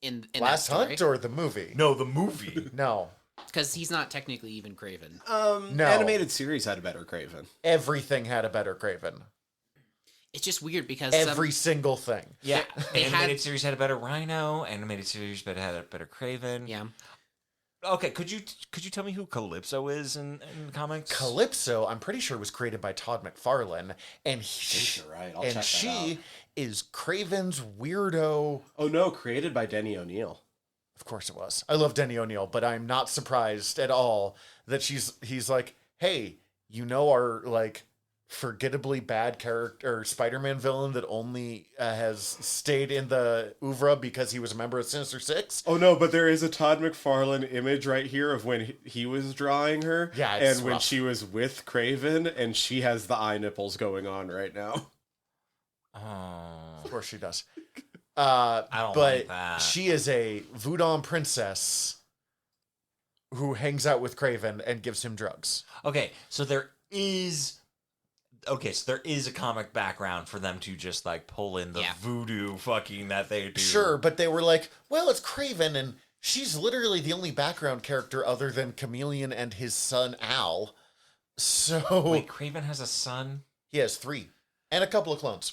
in Last that story. Hunt or the movie? No, the movie. No. Because he's not technically even Craven. No. Animated series had a better Kraven. Everything had a better Kraven. It's just weird because Every single thing. Yeah, They animated had- series had a better Rhino. Animated series had a better Kraven. yeah. Okay, could you tell me who Calypso is in the comics? Calypso, I'm pretty sure, was created by Todd McFarlane, and You're right. I'll check that she out. is Kraven's weirdo. Oh no, created by Denny O'Neil. Of course it was. I love Denny O'Neil, but I'm not surprised at all that he's like, hey, you know our like forgettably bad character Spider-Man villain that only has stayed in the oeuvre because he was a member of Sinister Six? Oh no, but there is a Todd McFarlane image right here of when he was drawing her. Yeah, it's and when rough. she was with Kraven, and she has the eye nipples going on right now. Oh, Of course she does. I don't but like that. she is a Voodoo princess who hangs out with Kraven and gives him drugs. okay. So there is. Okay, so there is a comic background for them to just like pull in the Yeah. voodoo fucking that they do. Sure, but they were like, well, it's Kraven, and she's literally the only background character other than Chameleon and his son Al. So Wait, Kraven has a son? he has 3 and a couple of clones.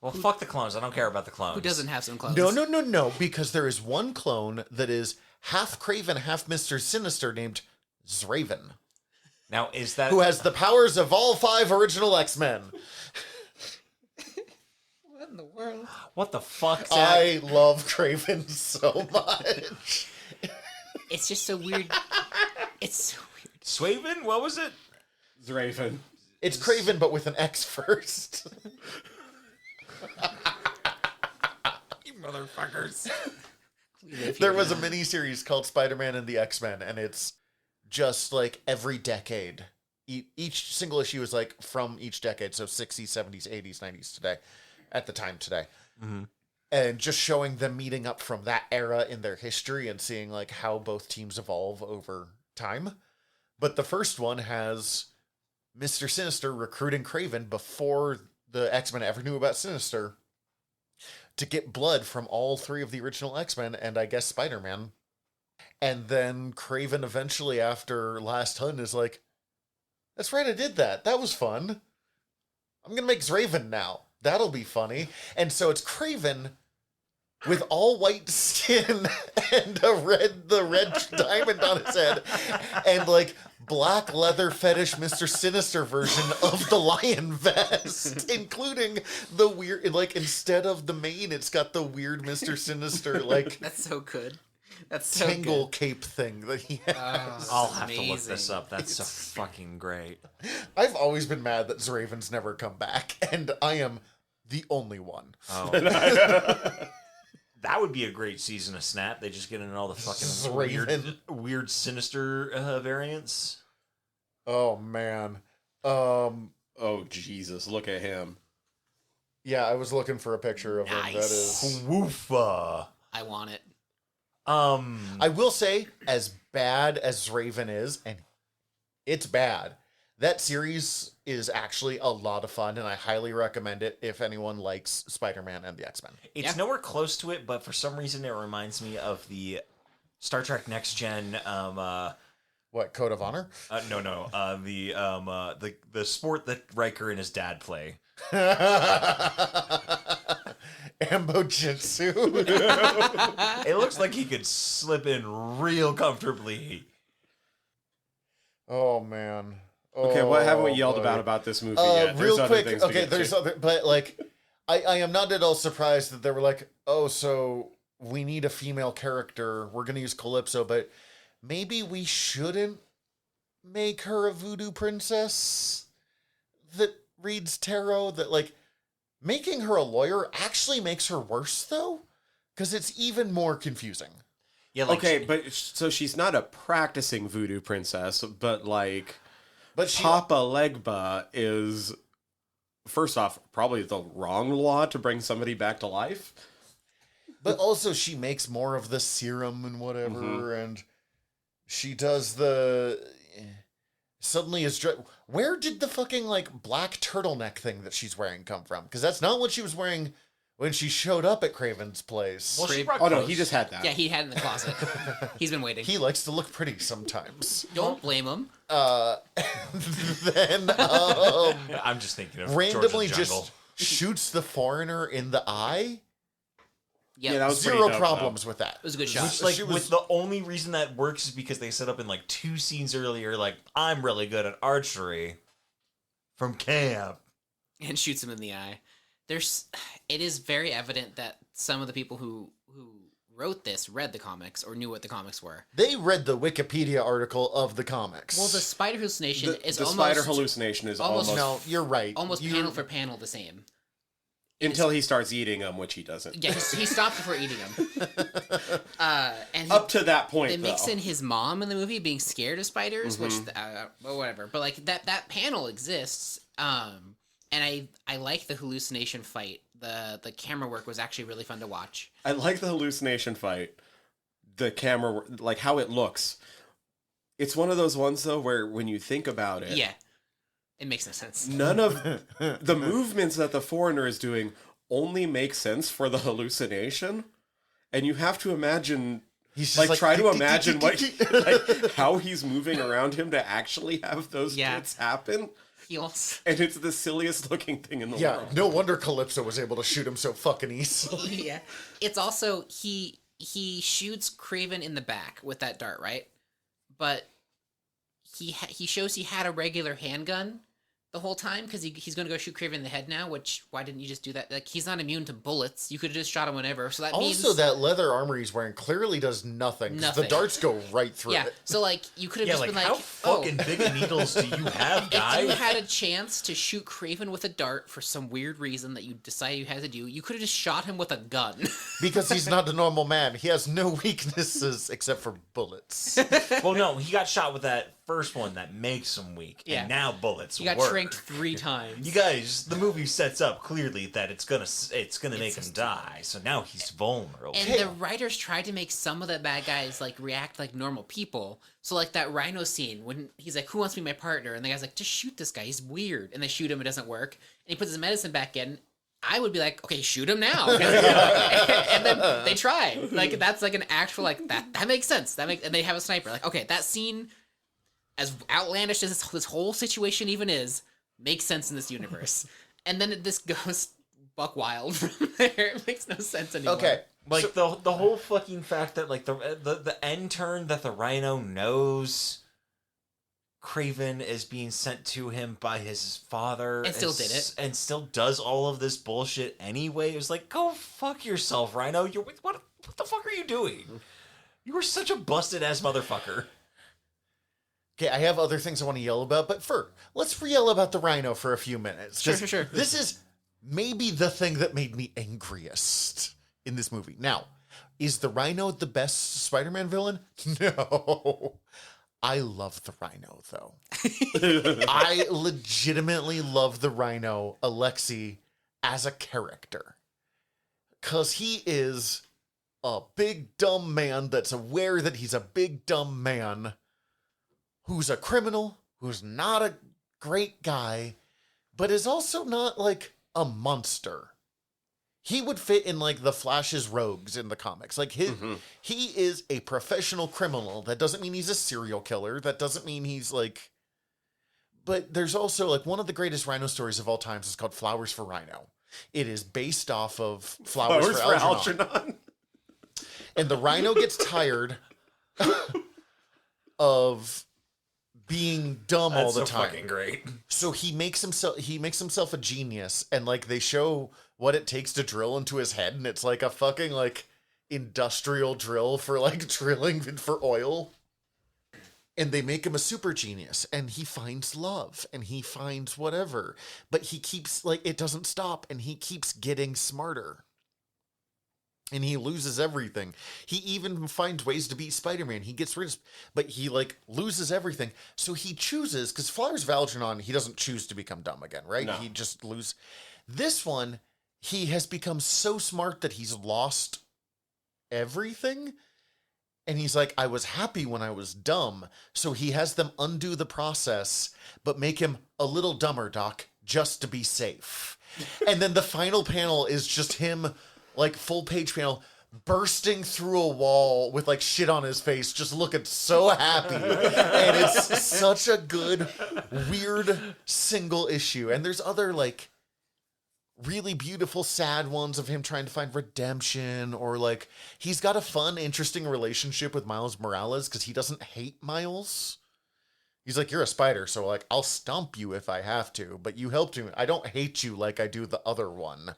Well, fuck the clones. I don't care about the clones. Who doesn't have some clothes? No, because there is one clone that is half Kraven, half Mr. Sinister named Zraven, Now, is that who has the powers of all 5 original X-Men. What in the world? what the fuck? Zach? I love Kraven so much. It's just so weird. It's so weird. Swaven? What was it? Zraven. It's Kraven, but with an X first. You motherfuckers. There was a miniseries called Spider-Man and the X-Men, and it's just like every decade. Each single issue is like from each decade, so 60s, 70s, 80s, 90s today. at the time today. Mm-hmm. And just showing them meeting up from that era in their history and seeing like how both teams evolve over time. But the first one has Mr. Sinister recruiting Kraven before the X-Men ever knew about Sinister to get blood from all 3 of the original X-Men and I guess Spider-Man. And then Kraven eventually after Last Hunt is like, that's right, I did that. That was fun. I'm going to make Raven now. That'll be funny. And so it's Kraven with all white skin and the red diamond on his head and like black leather fetish Mr. Sinister version of the lion vest, including the weird, like instead of the mane, it's got the weird Mr. Sinister like That's so good. That's so tangle good. cape thing that he has. I'll have to look amazing. this up. That's so fucking great. I've always been mad that Zraven's never come back, and I am the only one. Oh. That would be a great season of Snap. They just get in all the fucking Zraven. weird Sinister variants. Oh man. Oh Jesus! Look at him. Yeah, I was looking for a picture of him. That Nice. is. Woofa. I want it. I will say, as bad as Raven is, and it's bad, that series is actually a lot of fun, and I highly recommend it if anyone likes Spider-Man and the X-Men. It's Yeah. nowhere close to it, but for some reason it reminds me of the Star Trek Next Gen. What, Code of Honor? The sport that Riker and his dad play. Ambo Jitsu. It looks like he could slip in real comfortably. Oh man. Okay, what haven't we Oh, yelled boy. about this movie yet? There's Real other quick, things to okay, get there's to. other, but like, I am not at all surprised that they were like, oh, so we need a female character. We're gonna use Calypso, but maybe we shouldn't make her a voodoo princess that reads tarot. That like, making her a lawyer actually makes her worse though, because it's even more confusing. Yeah, like, Okay, but so she's not a practicing voodoo princess, but like But she Papa Legba is, first off, probably the wrong law to bring somebody back to life. But also, she makes more of the serum and whatever, Mhm. and she does the. Suddenly is. Where did the fucking, like, black turtleneck thing that she's wearing come from? Because that's not what she was wearing when she showed up at Craven's place. well, she brought Oh no, clothes. he just had that. Yeah, he had it in the closet. He's been waiting. He likes to look pretty sometimes. Don't blame him. Then, I'm just thinking of randomly George of the Jungle. just shoots the foreigner in the eye. Yep. Yeah, that was pretty Zero dope, problems with that. It was a good shot. Which, like, She was- with the only reason that works is because they set up in like 2 scenes earlier, like, I'm really good at archery from camp. And shoots him in the eye. It is very evident that some of the people who wrote this read the comics or knew what the comics were. They read the Wikipedia article of the comics. Well, the spider hallucination is The almost spider hallucination is almost No, you're right. almost You- panel for panel the same. until he starts eating them, which he doesn't. Yeah, he stopped before eating them. And Up to that point, they mix though. in his mom in the movie being scared of spiders, which well, whatever. But like that panel exists. And I like the hallucination fight. The camera work was actually really fun to watch. I like the hallucination fight. The camera, like how it looks. It's one of those ones though where when you think about it, Yeah, it makes no sense. none of the movements that the foreigner is doing only make sense for the hallucination, and you have to imagine. He's just Like, like try to imagine what, like, how he's moving around him to actually have those Yeah. bits happen, Heels. and it's the silliest looking thing in the Yeah, world. no wonder Calypso was able to shoot him so fucking easily. Yeah, it's also he shoots Craven in the back with that dart, right? But he shows he had a regular handgun the whole time because he's going to go shoot Craven in the head now. Which, why didn't you just do that? Like, he's not immune to bullets. You could have just shot him whenever. So that means Also, that leather armor he's wearing clearly does nothing. 'Cause Nothing. The darts go right through yeah. it. So like you could have Yeah, just like, been like, how fucking big of needles do you have, If guy? you had a chance to shoot Craven with a dart for some weird reason that you decided you had to do, you could have just shot him with a gun. Because he's not a normal man. He has no weaknesses except for bullets. Well, no, he got shot with that first one that makes him weak, Yeah. and now bullets He got work. shrinked 3 times. You guys, the movie sets up clearly that it's gonna make him die. So now he's vulnerable. And the writers tried to make some of the bad guys like react like normal people. So like that Rhino scene when he's like, "Who wants to be my partner?" and the guy's like, "Just shoot this guy. He's weird." And they shoot him. It doesn't work. And he puts his medicine back in. I would be like, "Okay, shoot him now." And then they try. Like that's like an actual like that makes sense. And they have a sniper. Like, okay, that scene, as outlandish as this whole situation even is, makes sense in this universe. And then this goes buck wild from there. It makes no sense anymore. Okay. Like the whole fucking fact that like the end turn that the Rhino knows Kraven is being sent to him by his father And still did it. and still does all of this bullshit anyway. It was like, go fuck yourself, Rhino. What the fuck are you doing? You were such a busted ass motherfucker. Okay, I have other things I want to yell about, but first, let's yell about the Rhino for a few minutes. Sure. This is maybe the thing that made me angriest in this movie. Now, is the Rhino the best Spider-Man villain? No. I love the Rhino, though. I legitimately love the Rhino, Alexei, as a character. Because he is a big, dumb man that's aware that he's a big, dumb man who's a criminal, who's not a great guy, but is also not, like, a monster. He would fit in, like, the Flash's rogues in the comics. Like, he is a professional criminal. That doesn't mean he's a serial killer. That doesn't mean he's, like... But there's also, like, one of the greatest Rhino stories of all times is called Flowers for Rhino. It is based off of Flowers for Algernon. And the Rhino gets tired of being dumb all the time. Fucking great. So he makes himself a genius, and like they show what it takes to drill into his head, and it's like a fucking like industrial drill for like drilling for oil. And they make him a super genius, and he finds love, and he finds whatever. But he keeps like it doesn't stop, and he keeps getting smarter. And he loses everything. He even finds ways to beat Spider-Man. He gets rid of... But he, like, loses everything. So he chooses... Because Flowers of Algernon, he doesn't choose to become dumb again, right? No. He just loses... This one, he has become so smart that he's lost everything. And he's like, I was happy when I was dumb. So he has them undo the process, but make him a little dumber, Doc, just to be safe. And then the final panel is just him... like full page panel bursting through a wall with like shit on his face, just looking so happy. And it's such a good, weird single issue. And there's other like really beautiful, sad ones of him trying to find redemption, or like he's got a fun, interesting relationship with Miles Morales because he doesn't hate Miles. He's like, you're a spider, so like I'll stomp you if I have to, but you helped me. I don't hate you like I do the other one.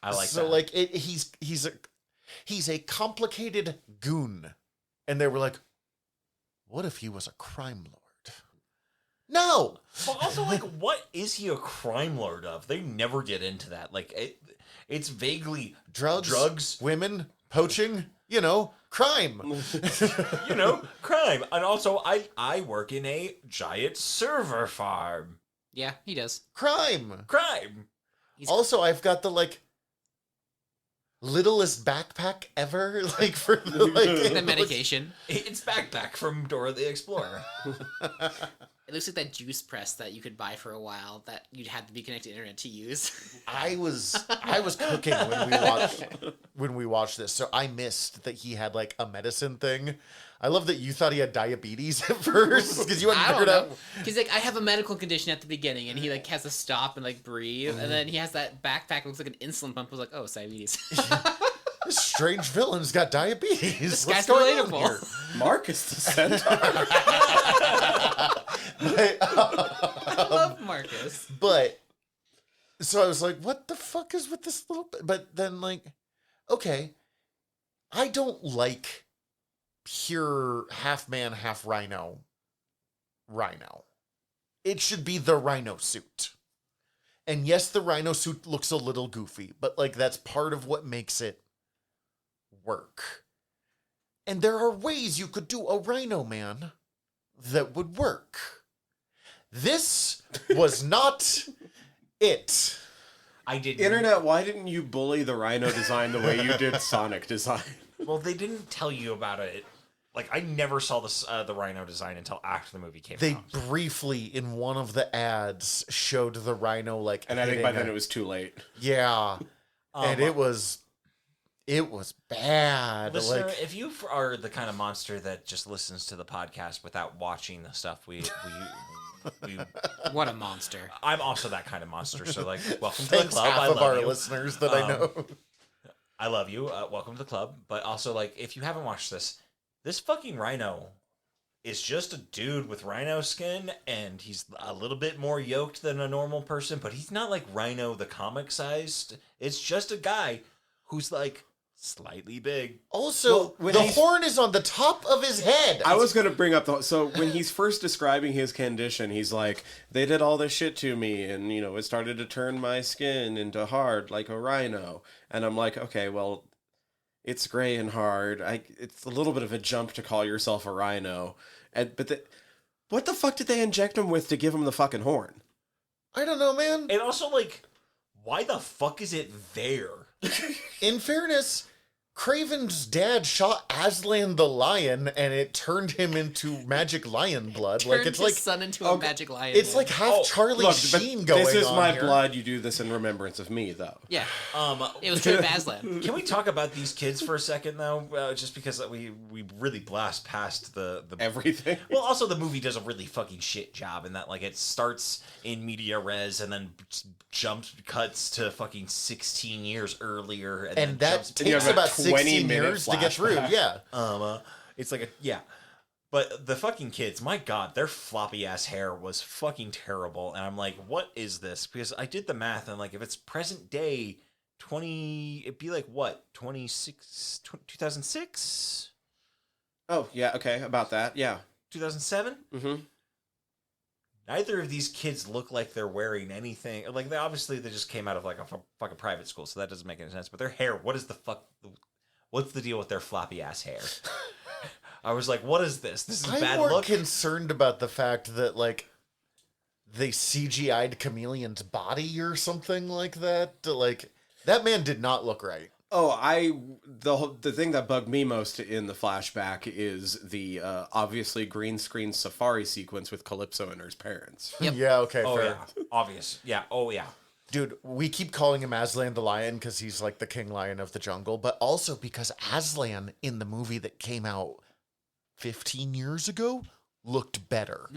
I like so that. like he's a complicated goon, and they were like, what if he was a crime lord? No. Well, also, like, what is he a crime lord of? They never get into that. Like, it's vaguely drugs, women, poaching, crime. Crime. And also, I work in a giant server farm. Yeah, he does. Crime. He's- I've got the like littlest backpack ever, like for the like The medication. It's backpack from Dora the Explorer. It looks like that juice press that you could buy for a while that you'd have to be connected to internet to use. I was cooking when we watched this, so I missed that he had like a medicine thing. I love that you thought he had diabetes at first because you hadn't figured out. He's like, I have a medical condition at the beginning, and he like has to stop and like breathe, and then he has that backpack that looks like an insulin pump. I was like, oh, it's diabetes. This strange villain's got diabetes. This What's guy's going on relatable. here? Marcus the Centaur. I love Marcus. But so I was like, what the fuck is with this little bit? But then like, okay, I don't like pure half man, half rhino. It should be the rhino suit. And yes, the rhino suit looks a little goofy, but like that's part of what makes it work. And there are ways you could do a rhino man that would work. This was not it. I did Internet, why didn't you bully the Rhino design the way you did Sonic design? Well, they didn't tell you about it. Like, I never saw the Rhino design until after the movie came They out. briefly, in one of the ads, showed the Rhino, like, And I think by hitting then it was too late. Yeah. And it was bad. Listener, Like, if you are the kind of monster that just listens to the podcast without watching the stuff we What a monster. I'm also that kind of monster, so like, welcome to thanks the club. half I of love our you. listeners that I know. I love you. Welcome to the club. But also, like, if you haven't watched this fucking Rhino is just a dude with rhino skin, and he's a little bit more yoked than a normal person, but he's not like Rhino the comic sized. It's just a guy who's like slightly big. Also, when the he's- horn is on the top of his head. I was going to bring up so when he's first describing his condition, he's like, they did all this shit to me, and, you know, it started to turn my skin into hard like a rhino. And I'm like, okay, well, it's gray and hard. It's a little bit of a jump to call yourself a rhino. What the fuck did they inject him with to give him the fucking horn? I don't know, man. And also, like, why the fuck is it there? In fairness, Craven's dad shot Aslan the lion, and it turned him into magic lion blood. Turned Like, it's his like son into a magic lion. it's like half Charlie Look, Sheen but going on. this is my here. blood. You do this in remembrance of me, though. Yeah. It was straight up Aslan. Can we talk about these kids for a second, though? Just because we really blast past the Everything. Well, also the movie does a really fucking shit job in that, like, it starts in media res and then cuts to fucking 16 years earlier, and And then that jumps you have takes a about 20 16 minute years to get through. flashback. Yeah. it's like but the fucking kids, my god, their floppy ass hair was fucking terrible, and I'm like, what is this? Because I did the math, and like, if it's present day 20, it'd be like what, 2006, Oh, yeah, okay, about that, yeah. 2007. Mm-hmm. Neither of these kids look like they're wearing anything. Like, they just came out of like a fucking private school, so that doesn't make any sense. But their hair, what is the fuck? What's the deal with their floppy ass hair? I was like, what is this? This is I'm bad more look. concerned about the fact that, like, they CGI'd Chameleon's body or something like that. Like, that man did not look right. Oh, the thing that bugged me most in the flashback is the obviously green screen safari sequence with Calypso and her parents. Yep. Yeah, okay, Oh fair. yeah, obvious. Yeah. Oh yeah. Dude, we keep calling him Aslan the Lion because he's like the king lion of the jungle, but also because Aslan in the movie that came out 15 years ago looked better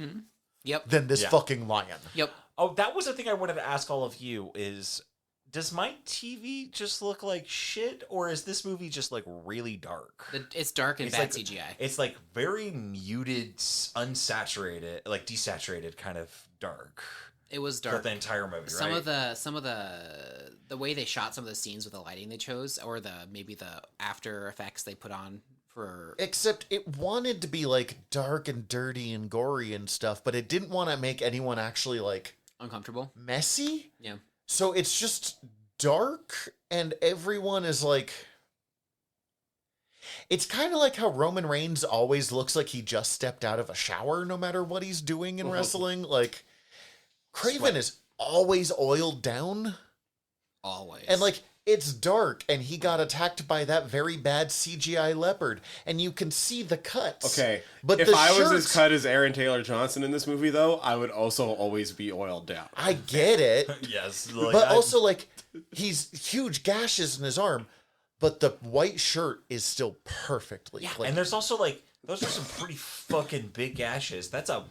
Yep. than this Yeah. fucking lion. Yep. Oh, that was the thing I wanted to ask all of you is, does my TV just look like shit, or is this movie just like really dark? It's dark and It's bad like- CGI. It's like very muted, unsaturated, like desaturated kind of dark. It was For dark. the entire movie, Some right? of the way they shot some of the scenes with the lighting they chose, or maybe the after effects they put on for Except it wanted to be like dark and dirty and gory and stuff, but it didn't want to make anyone actually like uncomfortable. messy. Yeah. So it's just dark and everyone is like... It's kind of like how Roman Reigns always looks like he just stepped out of a shower no matter what he's doing in wrestling. Like, Craven is always oiled down. Always. And like, it's dark and he got attacked by that very bad CGI leopard. And you can see the cuts. Okay, But if the I was shirt- as cut as Aaron Taylor Johnson in this movie, though, I would also always be oiled down. I get it. yes, But also, like, he's huge gashes in his arm, but the white shirt is still perfectly clean. and there's also like, those are some pretty fucking big gashes. That's a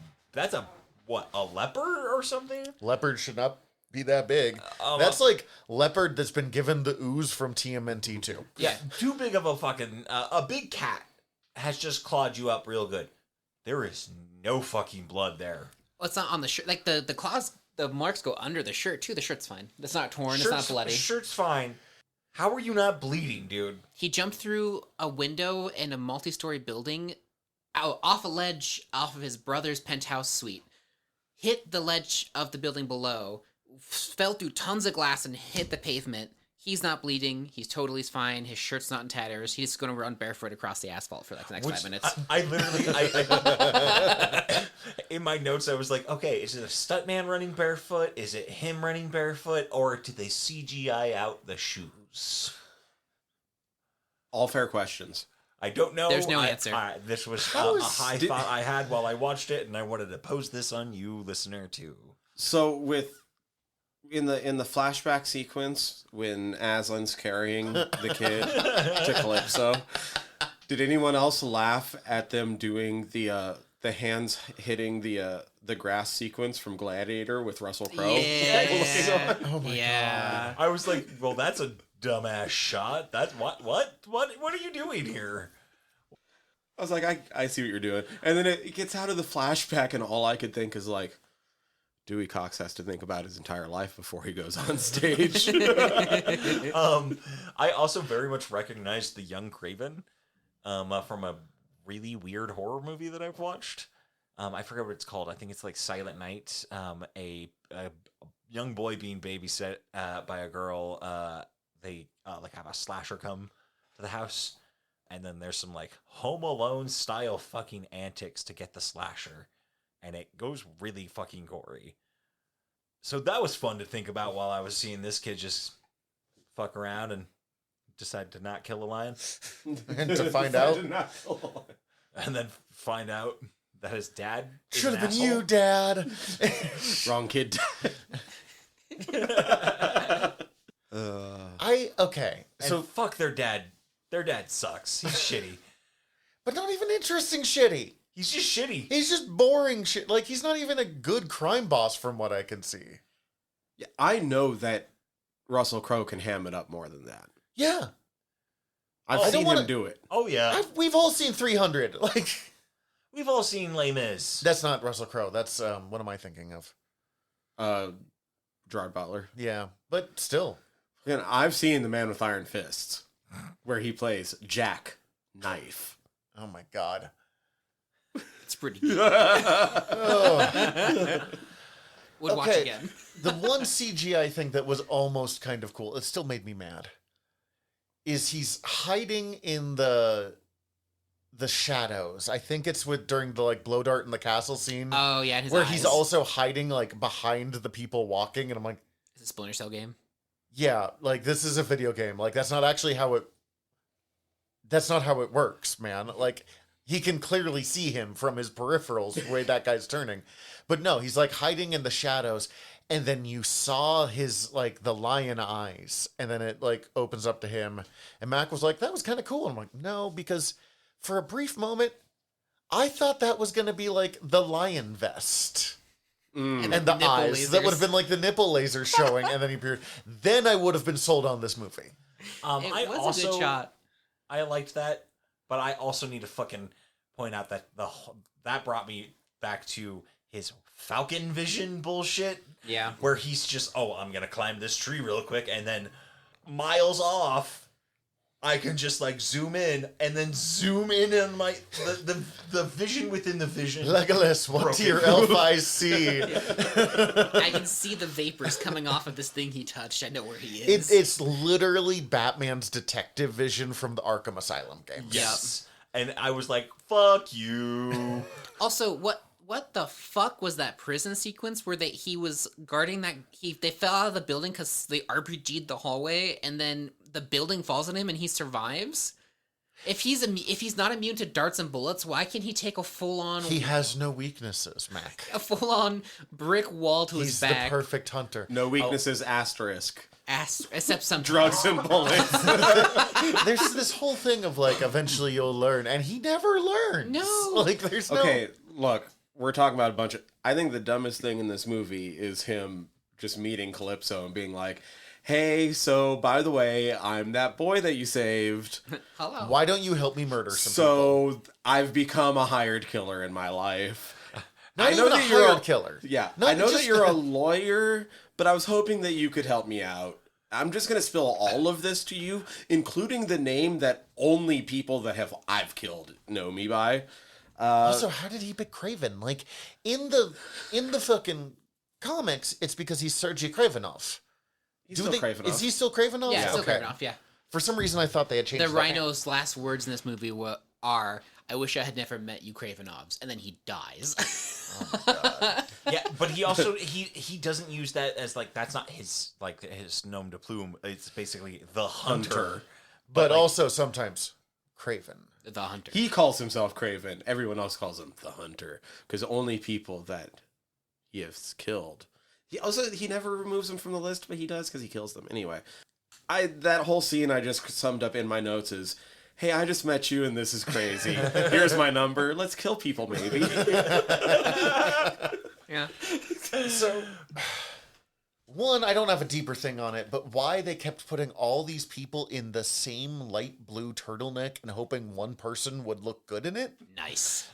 what, a leopard or something? Leopard should not be that big. That's like leopard that's been given the ooze from TMNT too. Yeah, too big of a fucking a big cat has just clawed you up real good. There is no fucking blood there. well, it's not on the shirt. Like the claws, the marks go under the shirt too. The shirt's fine. It's not torn. It's not bloody. Shirt's fine. How are you not bleeding, dude? He jumped through a window in a multi-story building, off a ledge off of his brother's penthouse suite, hit the ledge of the building below, fell through tons of glass and hit the pavement. He's not bleeding. He's totally fine. His shirt's not in tatters. He's just going to run barefoot across the asphalt for like the next 5 minutes. I literally, in my notes, I was like, okay, is it a stuntman running barefoot? Is it him running barefoot? Or did they CGI out the shoes? All fair questions. I don't know. There's no answer. This was a high thought I had while I watched it, and I wanted to pose this on you, listener, too. So in the flashback sequence when Aslan's carrying the kid to Calypso, did anyone else laugh at them doing the hands hitting the grass sequence from Gladiator with Russell Crowe? Yeah. Oh my Yeah. I was like, well, that's a dumbass shot. That's what are you doing here? I was like, I see what you're doing. And then it gets out of the flashback, and all I could think is like, Dewey Cox has to think about his entire life before he goes on stage. I also very much recognized the young Craven from a really weird horror movie that I've watched. I forget what it's called. I think it's like Silent Night. A young boy being babysat by a girl. They like have a slasher come to the house, and then there's some like Home Alone style fucking antics to get the slasher. And it goes really fucking gory. So that was fun to think about while I was seeing this kid just fuck around and decide to not kill a lion. And to find out. And then find out that his dad is Should an have been asshole. you, Dad. Wrong kid. Okay. And So, fuck their dad. Their dad sucks. He's shitty. but not even interesting shitty. He's just shitty. He's just boring shit. Like, he's not even a good crime boss from what I can see. Yeah, I know that Russell Crowe can ham it up more than that. Yeah. I've I don't seen wanna- him do it. Oh yeah. We've all seen 300. Like, We've all seen Les Mis. that's not Russell Crowe. That's, what am I thinking of? Gerard Butler. Yeah. But still. And I've seen The Man with Iron Fists, where he plays Jack Knife. Oh my God. It's pretty good. Oh. Would watch Okay. again. The one CGI thing that was almost kind of cool, it still made me mad, is he's hiding in the shadows. I think it's during the like blow dart in the castle scene, Oh yeah, and his where eyes. he's also hiding like behind the people walking, and I'm like, Is it Splinter Cell game? yeah, like this is a video game. Like that's not actually how it. That's not how it works, man. Like he can clearly see him from his peripherals, the way that guy's turning, but no, he's like hiding in the shadows. And then you saw his, like, the lion eyes. And then it, like, opens up to him. And Mac was like, that was kind of cool. And I'm like, no, because for a brief moment, I thought that was going to be, like, the lion vest. And the nipple eyes. That would have lasers. been, like, the nipple lasers showing. And then he appeared. Then I would have been sold on this movie. It I was also, a good shot. I liked that, but I also need to fucking point out that that brought me back to his Falcon vision bullshit. Yeah. Where he's just, I'm gonna climb this tree real quick, and then miles off, I can just like zoom in and then zoom in on my the vision within the vision. Legolas, what do Broken. your elf eyes see? I can see the vapors coming off of this thing he touched. I know where he is. It's literally Batman's detective vision from the Arkham Asylum games. Yes. And I was like, fuck you. Also, what the fuck was that prison sequence where he was guarding that they fell out of the building because they RPG'd the hallway and then the building falls on him and he survives? If he's not immune to darts and bullets, why can't he take a full on He has no weaknesses, Mac. brick wall to He's his the back? perfect hunter. No weaknesses, asterisk. Except some Drugs and bullets. There's this whole thing of like, eventually you'll learn, and he never learns. No. Like, there's no. Okay, look, we're talking about a bunch of... I think the dumbest thing in this movie is him just meeting Calypso and being like, hey, so, by the way, I'm that boy that you saved. Hello. Why don't you help me murder some people? So, I've become a hired killer in my life. Not I know even that a you're hired killer. Yeah, Not I know that just you're a lawyer, but I was hoping that you could help me out. I'm just going to spill all of this to you, including the name that only people that I've killed know me by. Also, how did he pick Craven? Like, in the fucking comics, it's because he's Sergei Kravenov. He's still Kravenoff. Is he still Kravenoff? Yeah, still Kravenoff, yeah. For some reason, I thought they had changed The Rhino's last words in this movie are, "I wish I had never met you, Kravenovs," and then he dies. Oh, God. Yeah, but he also he doesn't use that as like that's not his nom de plume. It's basically the hunter. But like, also sometimes Craven. The Hunter. He calls himself Craven. Everyone else calls him the Hunter because only people that he has killed. He never removes them from the list, but he does because he kills them anyway. That whole scene I just summed up in my notes is, hey, I just met you and this is crazy. Here's my number. Let's kill people, maybe. Yeah. So, one, I don't have a deeper thing on it, but why they kept putting all these people in the same light blue turtleneck and hoping one person would look good in it? Nice.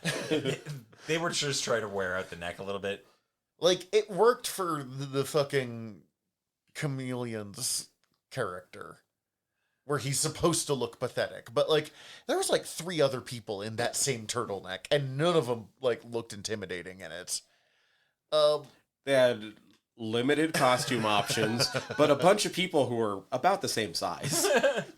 They were just trying to wear out the neck a little bit. Like, it worked for the fucking Chameleon's character, where he's supposed to look pathetic, but like there was like 3 other people in that same turtleneck and none of them like looked intimidating in it. They had limited costume options, but a bunch of people who were about the same size.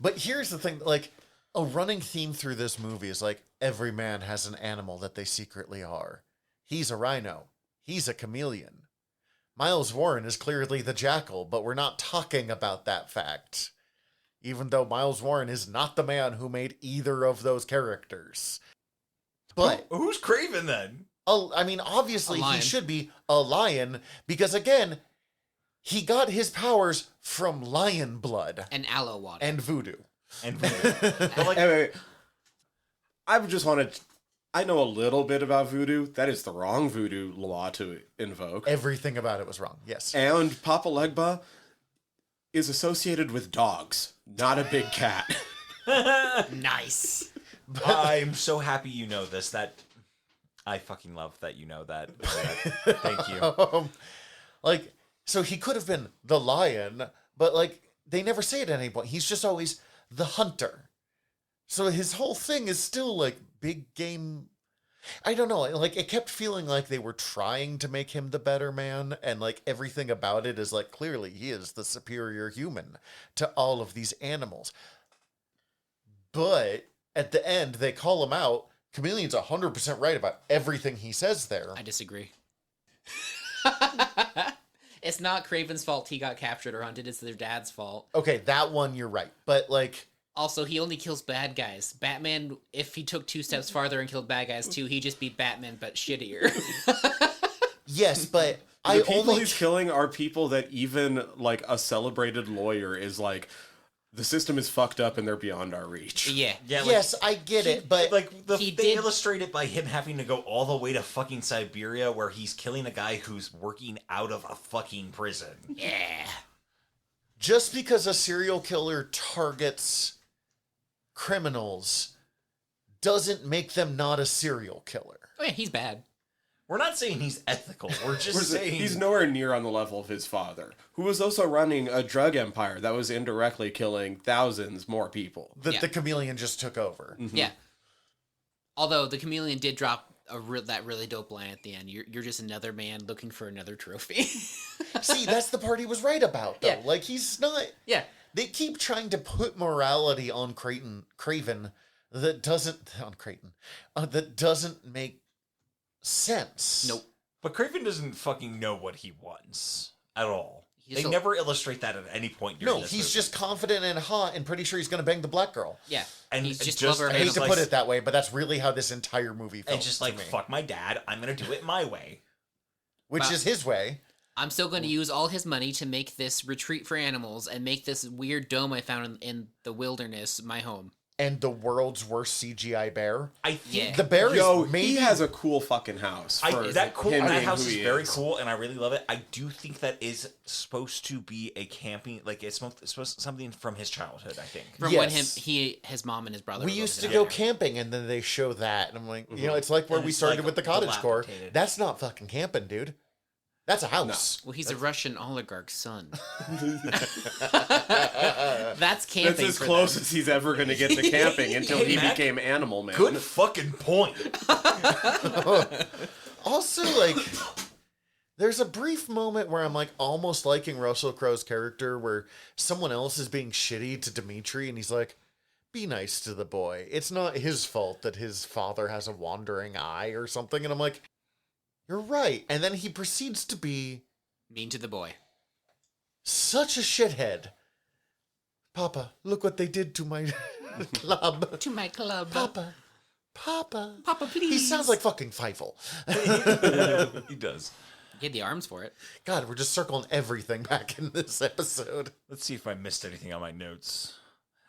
But here's the thing, like a running theme through this movie is like every man has an animal that they secretly are. He's a rhino. He's a chameleon. Miles Warren is clearly the jackal, but we're not talking about that fact. Even though Miles Warren is not the man who made either of those characters. But Who's Craven then? I mean, obviously he should be a lion because, again, he got his powers from lion blood And aloe water. and voodoo. And but like, Anyway, I know a little bit about voodoo. That is the wrong voodoo law to invoke. Everything about it was wrong. Yes. And Papa Legba is associated with dogs, not a big cat. Nice. I'm so happy you know this. That I fucking love that you know that. Thank you. Like, so he could have been the lion, but like they never say it at any point. He's just always the hunter. So his whole thing is still like big game. I don't know. Like it kept feeling like they were trying to make him the better man, and like everything about it is like clearly he is the superior human to all of these animals. But at the end, they call him out. Chameleon's 100% right about everything he says there. I disagree. It's not Craven's fault he got captured or hunted. It's their dad's fault. Okay, that one you're right. But like, Also, he only kills bad guys. Batman, if he took 2 steps farther and killed bad guys too, he'd just be Batman, but shittier. yes, but The people he's killing are people that even like a celebrated lawyer is like, the system is fucked up and they're beyond our reach. Yeah. Yeah. Like, yes, I get it, but like He they did- illustrate it by him having to go all the way to fucking Siberia, where he's killing a guy who's working out of a fucking prison. Yeah. just because a serial killer targets criminals doesn't make them not a serial killer. Oh yeah, he's bad. We're not saying he's ethical. We're just saying He's nowhere near on the level of his father, who was also running a drug empire that was indirectly killing thousands more people. That Yeah. the chameleon just took over. Yeah. Although the chameleon did drop that really dope line at the end. You're just another man looking for another trophy. See, that's the part he was right about, though. Yeah. Like, he's not... Yeah. They keep trying to put morality on Craven that doesn't... On Creighton. That doesn't make sense. Nope. But Craven doesn't fucking know what he wants at all. He They just- never illustrate that at any point during No, this he's movie. just confident and hot and pretty sure he's going to bang the black girl. Yeah. And he's just, just- lover I hate It's to like- put it that way, but that's really how this entire movie felt and just to like me. fuck my dad, I'm gonna do it my way. Which Wow. is his way. I'm still going to use all his money to make this retreat for animals and make this weird dome I found in the wilderness my home. And the world's worst CGI bear. I think Yeah. The bear Yo, is maybe... he has a cool fucking house. for that him being house who is he very cool, and I really love it. I do think that is supposed to be a camping, like it's supposed something from his childhood. I think. From Yes. when his mom and his brother We were used to living go together. camping, and then they show that, and I'm like, you know, it's like where And we it's started like with the cottage core. dilapidated. That's not fucking camping, dude. That's a house. Well, he's a Russian oligarch's son. That's camping. That's as for close them. as he's ever going to get to camping until Hey, he Mac, became Animal Man. Good fucking point. Also, like, There's a brief moment where I'm like almost liking Russell Crowe's character where someone else is being shitty to Dimitri and he's like, be nice to the boy. It's not his fault that his father has a wandering eye or something. And I'm like, you're right. And then he proceeds to be Mean to the boy. such a shithead. Papa, look what they did to my club. To my club. Papa. Papa, please. He sounds like fucking Feifel. He does. He had the arms for it. God, we're just circling everything back in this episode. Let's see if I missed anything on my notes.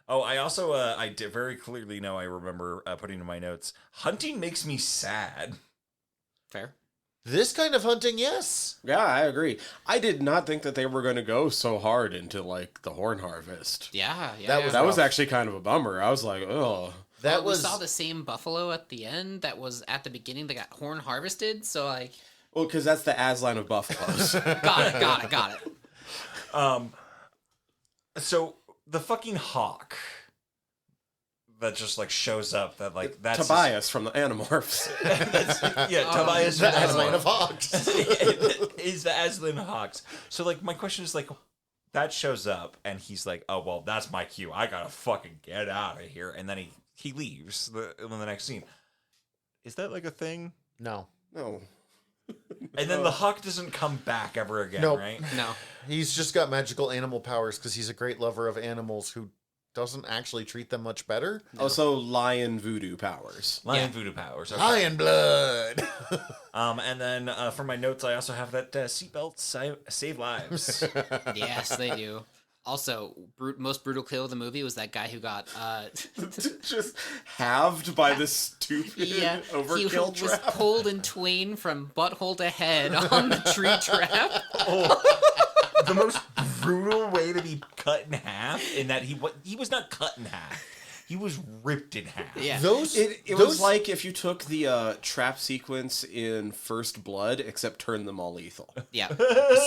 Oh, I also, I did very clearly know I remember putting in my notes, hunting makes me sad. Fair. This kind of hunting, yes. Yeah, I agree. I did not think that they were going to go so hard into like the horn harvest. Yeah. That was actually kind of a bummer. I was like, oh. That We was saw the same buffalo at the end that was at the beginning that got horn harvested. So like, Well, because that's the Aslan of buffaloes. got it. So the fucking hawk that just like shows up, that like that's Tobias from the Animorphs. Tobias the from Aslan of Hawks. is the Aslan of Hawks. So like my question is like, that shows up and he's like, oh well, that's my cue. I gotta fucking get out of here. And then he leaves in the next scene. Is that like a thing? No. No. And then the hawk doesn't come back ever again, Nope. right? No. He's just got magical animal powers because he's a great lover of animals who doesn't actually treat them much better. Also, lion voodoo powers. Lion voodoo powers. Okay. Lion blood. And then for my notes, I also have that seatbelts save lives. Yes, they do. Also, most brutal kill of the movie was that guy who got Just halved by this stupid he overkill was trap. pulled in twain from butthole to head on the tree trap. The most brutal way to be cut in half, in that he was not cut in half. He was ripped in half. Yeah. It was like if you took the trap sequence in First Blood, except turned them all lethal. Yeah.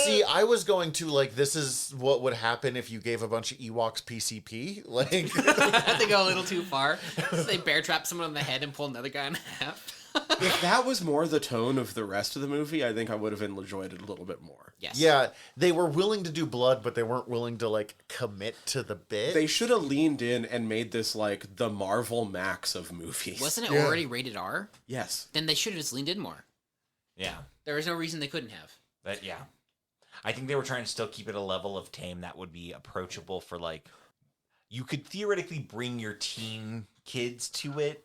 See, I was going to like, this is what would happen if you gave a bunch of Ewoks PCP. Like, I had to go a little too far. They bear trap someone on the head and pull another guy in half. If that was more the tone of the rest of the movie, I think I would have enjoyed it a little bit more. Yes. yeah, they were willing to do blood, but they weren't willing to like commit to the bit. They should have leaned in and made this like the Marvel Max of movies. Wasn't it Yeah. already rated R? Yes. Then they should have just leaned in more. Yeah. There was no reason they couldn't have. But yeah. I think they were trying to still keep it a level of tame that would be approachable for like, you could theoretically bring your teen kids to it,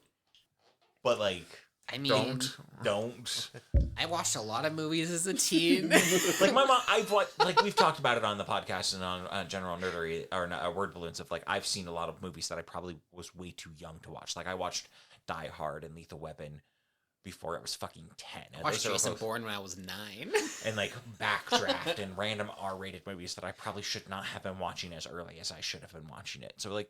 but like, I mean, don't. I watched a lot of movies as a teen. Like my mom, I've watched, like we've talked about it on the podcast and on General Nerdery or Word Balloons of like, I've seen a lot of movies that I probably was way too young to watch. Like I watched Die Hard and Lethal Weapon before I was fucking 10. I watched Those are Jason both- Bourne when I was 9. and like Backdraft and random R-rated movies that I probably should not have been watching as early as I should have been watching it. So like,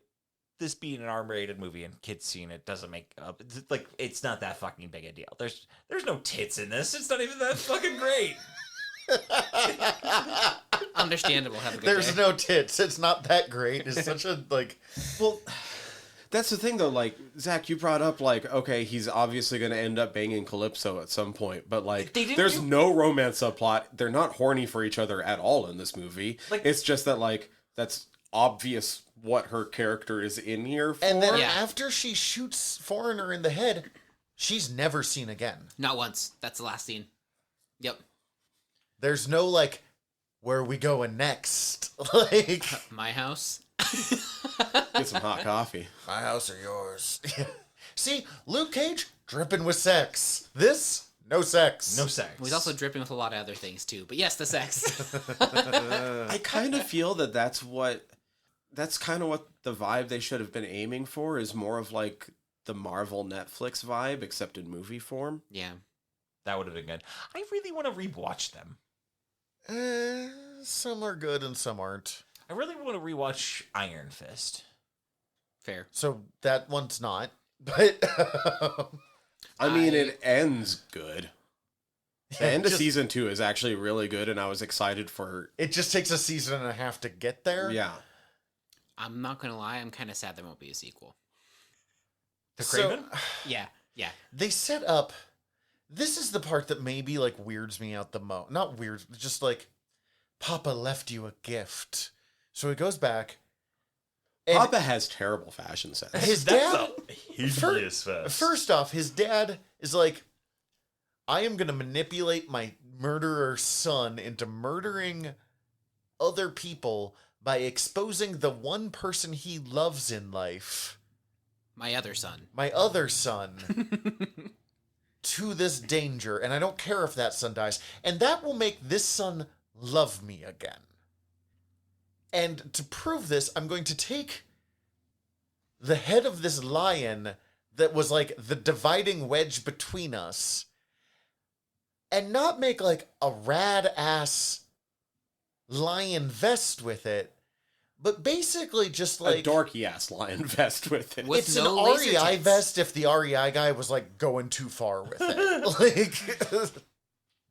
this being an R-rated movie and kids seeing it doesn't make up. Like, it's not that fucking big a deal. There's no tits in this. It's not even that fucking great. Understandable. Have a good There's day. no tits. It's not that great. It's such a like. Well, that's the thing though. Like Zach, you brought up like, okay, he's obviously going to end up banging Calypso at some point, but like, They didn't there's do- no romance subplot. They're not horny for each other at all in this movie. Like- It's just that like that's obvious what her character is in here for. And then Yeah. after she shoots Foreigner in the head, she's never seen again. Not once. That's the last scene. Yep. There's no like, where are we going next? Like, My house. Get some hot coffee. my house or yours? See, Luke Cage dripping with sex. This, no sex. No sex. He's also dripping with a lot of other things too. But yes, the sex. I kind of feel that that's kind of what the vibe they should have been aiming for, is more of like the Marvel Netflix vibe, except in movie form. Yeah. That would have been good. I really want to rewatch them. Some are good and some aren't. I really want to rewatch Iron Fist. Fair. So that one's not. But I mean, I- it ends good. The end of just- season 2 is actually really good, and I was excited for. it just takes a season and a half to get there. Yeah. I'm not gonna lie. I'm kind of sad there won't be a sequel. The So, Craven? Yeah. Yeah. they set up this is the part that maybe like weirds me out the most. Not weird, just like Papa left you a gift. So he goes back. And Papa has terrible fashion sense. his That's dad, a hideous fest. first off, his dad is like, I am going to manipulate my murderer son into murdering other people by exposing the one person he loves in life, My other son. my other son, to this danger. And I don't care if that son dies. And that will make this son love me again. And to prove this, I'm going to take the head of this lion that was like the dividing wedge between us and not make like a rad ass lion vest with it, but basically just like a dorky ass lion vest with it. With it's no an laser REI tits. vest if the REI guy was like going too far with it. Like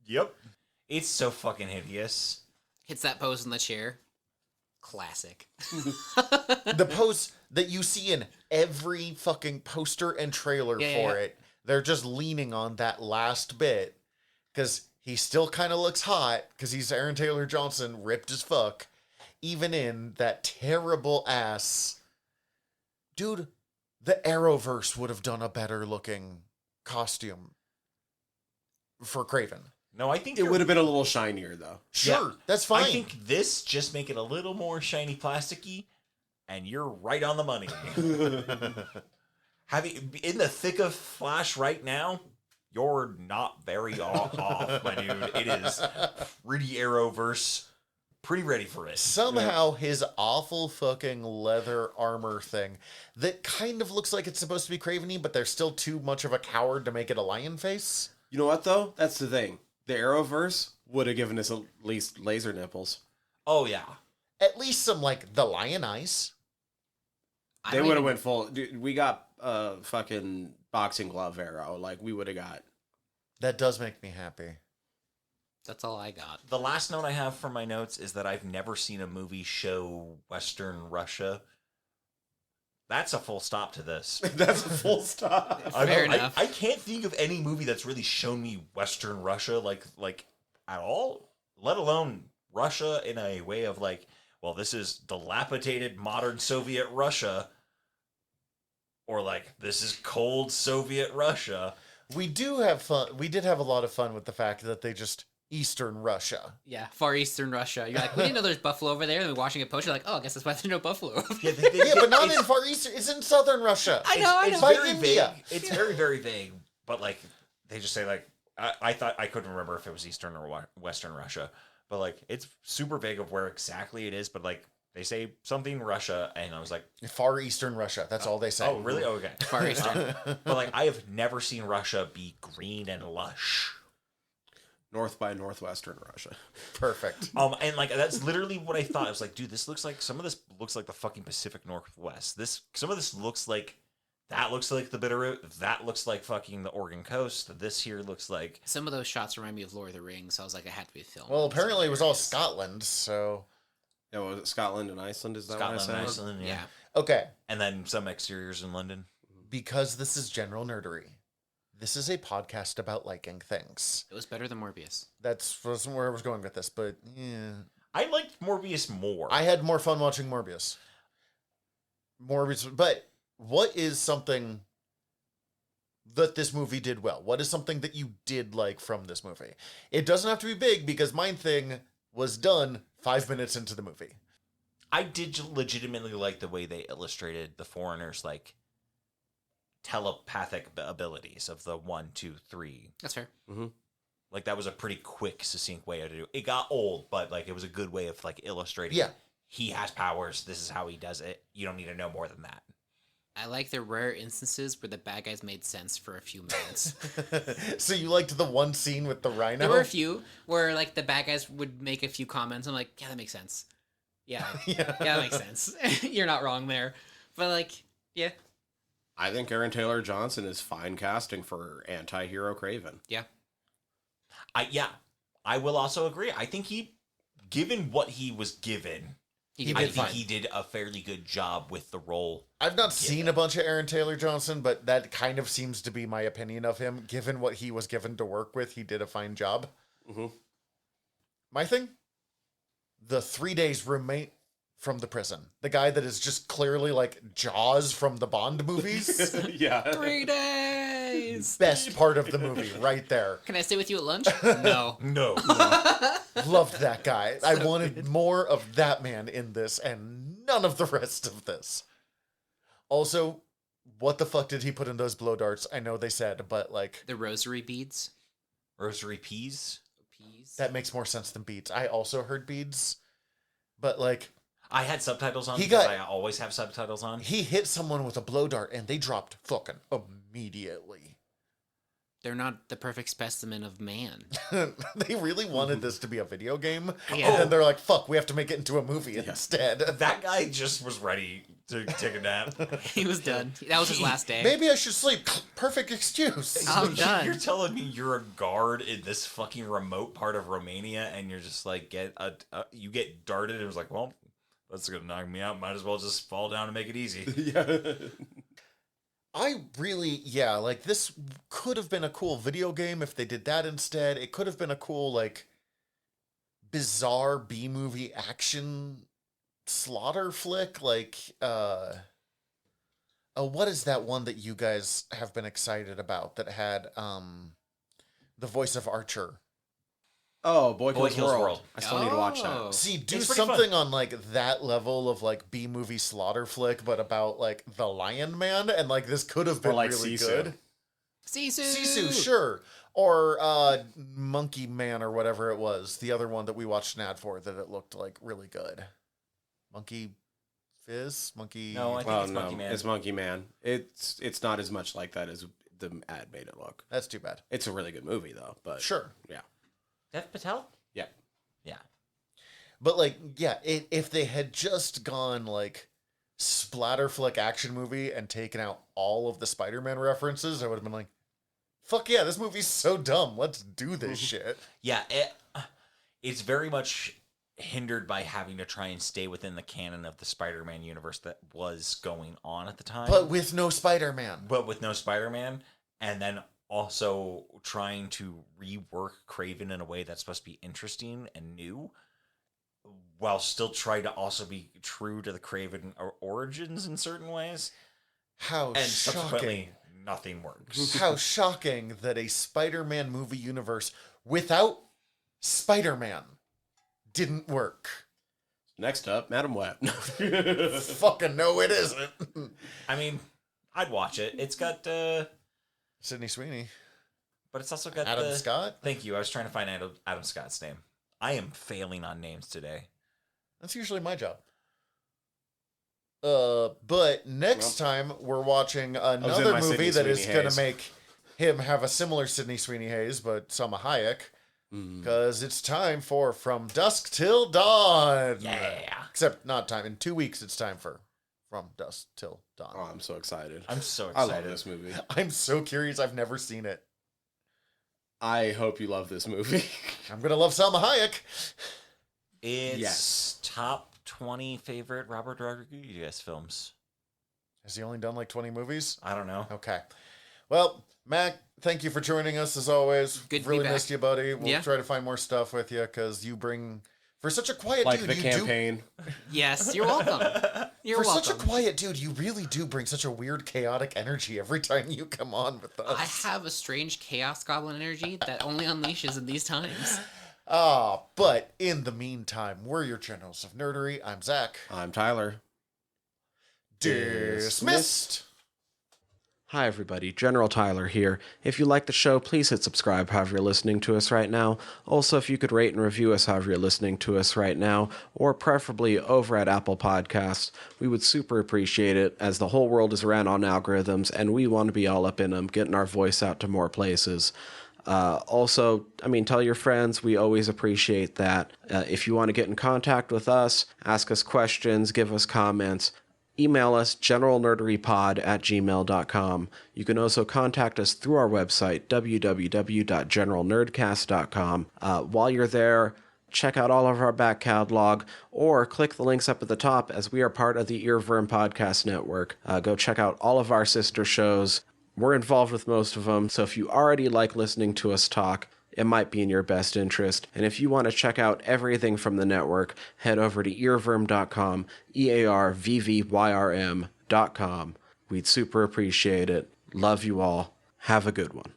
Yep. It's so fucking hideous. Hits that pose in the chair. Classic. the pose that you see in every fucking poster and trailer for it, they're just leaning on that last bit because he still kind of looks hot because he's Aaron Taylor Johnson, ripped as fuck, even in that terrible ass. Dude, the Arrowverse would have done a better looking costume for Kraven. No, I think It would have been a little shinier though. Sure, Yeah. that's fine. I think this just make it a little more shiny plasticky, and you're right on the money. Having in the thick of Flash right now, you're not very off, my dude. It is pretty Arrowverse, pretty ready for it. Somehow his awful fucking leather armor thing that kind of looks like it's supposed to be Craven-y, but they're still too much of a coward to make it a lion face. You know what though? That's the thing. The Arrowverse would have given us at least laser nipples. Oh yeah, At least some like the lion eyes. They would have went full. Dude, we got fucking boxing glove Arrow. Like we would have got. That does make me happy. That's all I got. the last note I have from my notes is that I've never seen a movie show Western Russia. That's a full stop to this. That's a full stop. Fair enough. I can't think of any movie that's really shown me Western Russia like at all, let alone Russia in a way of like, well, this is dilapidated modern Soviet Russia, or like this is cold Soviet Russia. We do have fun. We did have a lot of fun with the fact that they just Eastern Russia. Yeah, Far Eastern Russia. You're like, we didn't know there's buffalo over there. And we're watching a poster, like, oh, I guess that's why there's no buffalo over Yeah, there. Yeah, but not in Far Eastern. It's in Southern Russia. I know. It's By very India. vague. It's very, very vague. But like, they just say like, I thought I couldn't remember if it was Eastern or Western Russia, but like, it's super vague of where exactly it is. But like, they say something Russia, and I was like, Far Eastern Russia. That's all they say. oh, really? Okay. Far Eastern. But like, I have never seen Russia be green and lush. North by Northwestern Russia. Perfect. And like that's literally what I thought. I was like, dude, this looks like some of this looks like the fucking Pacific Northwest. Some of this looks like that looks like the Bitterroot. That looks like fucking the Oregon coast. This here looks like Some of those shots remind me of Lord of the Rings, so I was like, I had to be filmed. Well, in some apparently it was all areas. Scotland, so... Yeah, was it Scotland and Iceland? Is that Scotland, what I and said? Iceland, yeah. Yeah. Okay, And then some exteriors in London. because this is general nerdery, this is a podcast about liking things. It was better than Morbius. That's where I was going with this, but yeah. I liked Morbius more. I had more fun watching Morbius. But what is something that this movie did well? What is something that you did like from this movie? It doesn't have to be big because mine thing was done 5 minutes into the movie. I did legitimately like the way they illustrated the foreigners' like telepathic abilities of the 1, 2, 3. That's fair. Like that was a pretty quick, succinct way to do it. It got old, but like it was a good way of like illustrating. Yeah. He has powers. This is how he does it. You don't need to know more than that. I like the rare instances where the bad guys made sense for a few minutes. So you liked the one scene with the rhino? There were a few where like the bad guys would make a few comments. I'm like, yeah, that makes sense. Yeah, Yeah. yeah, that makes sense. You're not wrong there. But like, yeah, I think Aaron Taylor Johnson is fine casting for anti-hero Kraven. I will also agree. I think given what he was given, He I did think fine. he did a fairly good job with the role. I've not seen a bunch of Aaron Taylor Johnson, but that kind of seems to be my opinion of him. Given what he was given to work with, he did a fine job. Mm-hmm. My thing? The 3 days roommate from the prison. The guy that is just clearly like Jaws from the Bond movies. Yeah. 3 days. Best part of the movie, right there. Can I stay with you at lunch? No. No. Loved that guy. I wanted more of that man in this and none of the rest of this. Also, what the fuck did he put in those blow darts? I know they said, but like... The rosary beads. Rosary peas? Peas. That makes more sense than beads. I also heard beads, but like... I had subtitles on He because got- I always have subtitles on. He hit someone with a blow dart and they dropped fucking immediately. They're not the perfect specimen of man. They really wanted this to be a video game. Yeah. And then they're like, fuck, we have to make it into a movie instead. That guy just was ready to take a nap. He was done. That was his last day. Maybe I should sleep. Perfect excuse. I'm done. You're telling me you're a guard in this fucking remote part of Romania, and you're just like you get darted, and it was like, well, that's gonna knock me out. Might as well just fall down and make it easy. Yeah. I really, yeah, like this could have been a cool video game if they did that instead. It could have been a cool, like, bizarre B-movie action slaughter flick. Like, what is that one that you guys have been excited about that had the voice of Archer? Oh, Boy Boy Kills Kills World. World. I still need to watch Oh. that. See, do It's pretty something on, like, that level of, like, B-movie slaughter flick, but about, like, the Lion Man, and, like, this could have been like really Sisu. good. Sisu. Sisu, sure. Or Monkey Man or whatever it was. The other one that we watched an ad for that it looked like really good. Monkey Fizz? Monkey... No, I think Oh it's no, Monkey Man. it's Monkey Man. It's not as much like that as the ad made it look. That's too bad. It's a really good movie though. But Sure. yeah, Dev Patel? yeah. Yeah. But, like, yeah, if they had just gone, like, splatter flick action movie and taken out all of the Spider-Man references, I would have been like, fuck yeah, this movie's so dumb. Let's do this shit. Yeah, it's very much hindered by having to try and stay within the canon of the Spider-Man universe that was going on at the time. But with no Spider-Man. But with no Spider-Man, and then also trying to rework Craven in a way that's supposed to be interesting and new, while still trying to also be true to the Craven origins in certain ways. How And shocking. subsequently, nothing works. How shocking that a Spider-Man movie universe without Spider-Man didn't work. Next up, Madam Web. Fucking no, it isn't. I mean, I'd watch it. It's got, Sydney Sweeney. but it's also got Adam Scott? Thank you. I was trying to find Adam Scott's name. I am failing on names today. That's usually my job. But next time we're watching another my movie Sydney that is Sweeney going haze. to make him have a similar Sydney Sweeney haze, but Salma Hayek, because it's time for From Dusk Till Dawn. Yeah. Except not time. In 2 weeks, it's time for From Dusk Till Dawn. Oh, I'm so excited. I'm so I excited. love this movie. I'm so curious. I've never seen it. I hope you love this movie. I'm going to love Salma Hayek. It's Yes. top 20 favorite Robert Rodriguez films. Has he only done like 20 movies? I don't know. Okay. Well, Mac, thank you for joining us as always. Good to be really back. missed you, buddy. We'll Yeah. try to find more stuff with you because you bring, for such a quiet Like dude, the you campaign. Yes, you're welcome. You're for welcome. such a quiet dude, you really do bring such a weird, chaotic energy every time you come on with us. I have a strange chaos goblin energy that only unleashes in these times. But in the meantime, we're your generals of nerdery. I'm Zach. I'm Tyler. Dismissed. Hi, everybody. General Tyler here. If you like the show, please hit subscribe however you're listening to us right now. Also, if you could rate and review us however you're listening to us right now, or preferably over at Apple Podcasts, we would super appreciate it, as the whole world is around on algorithms, and we want to be all up in them, getting our voice out to more places. Also, tell your friends. We always appreciate that. If you want to get in contact with us, ask us questions, give us comments, email us generalnerderypod@gmail.com. You can also contact us through our website, www.generalnerdcast.com. While you're there, check out all of our back catalog, or click the links up at the top as we are part of the Earworm Podcast Network. Go check out all of our sister shows. We're involved with most of them, so if you already like listening to us talk, it might be in your best interest. And if you want to check out everything from the network, head over to earworm.com, EARVVYRM.com. We'd super appreciate it. Love you all. Have a good one.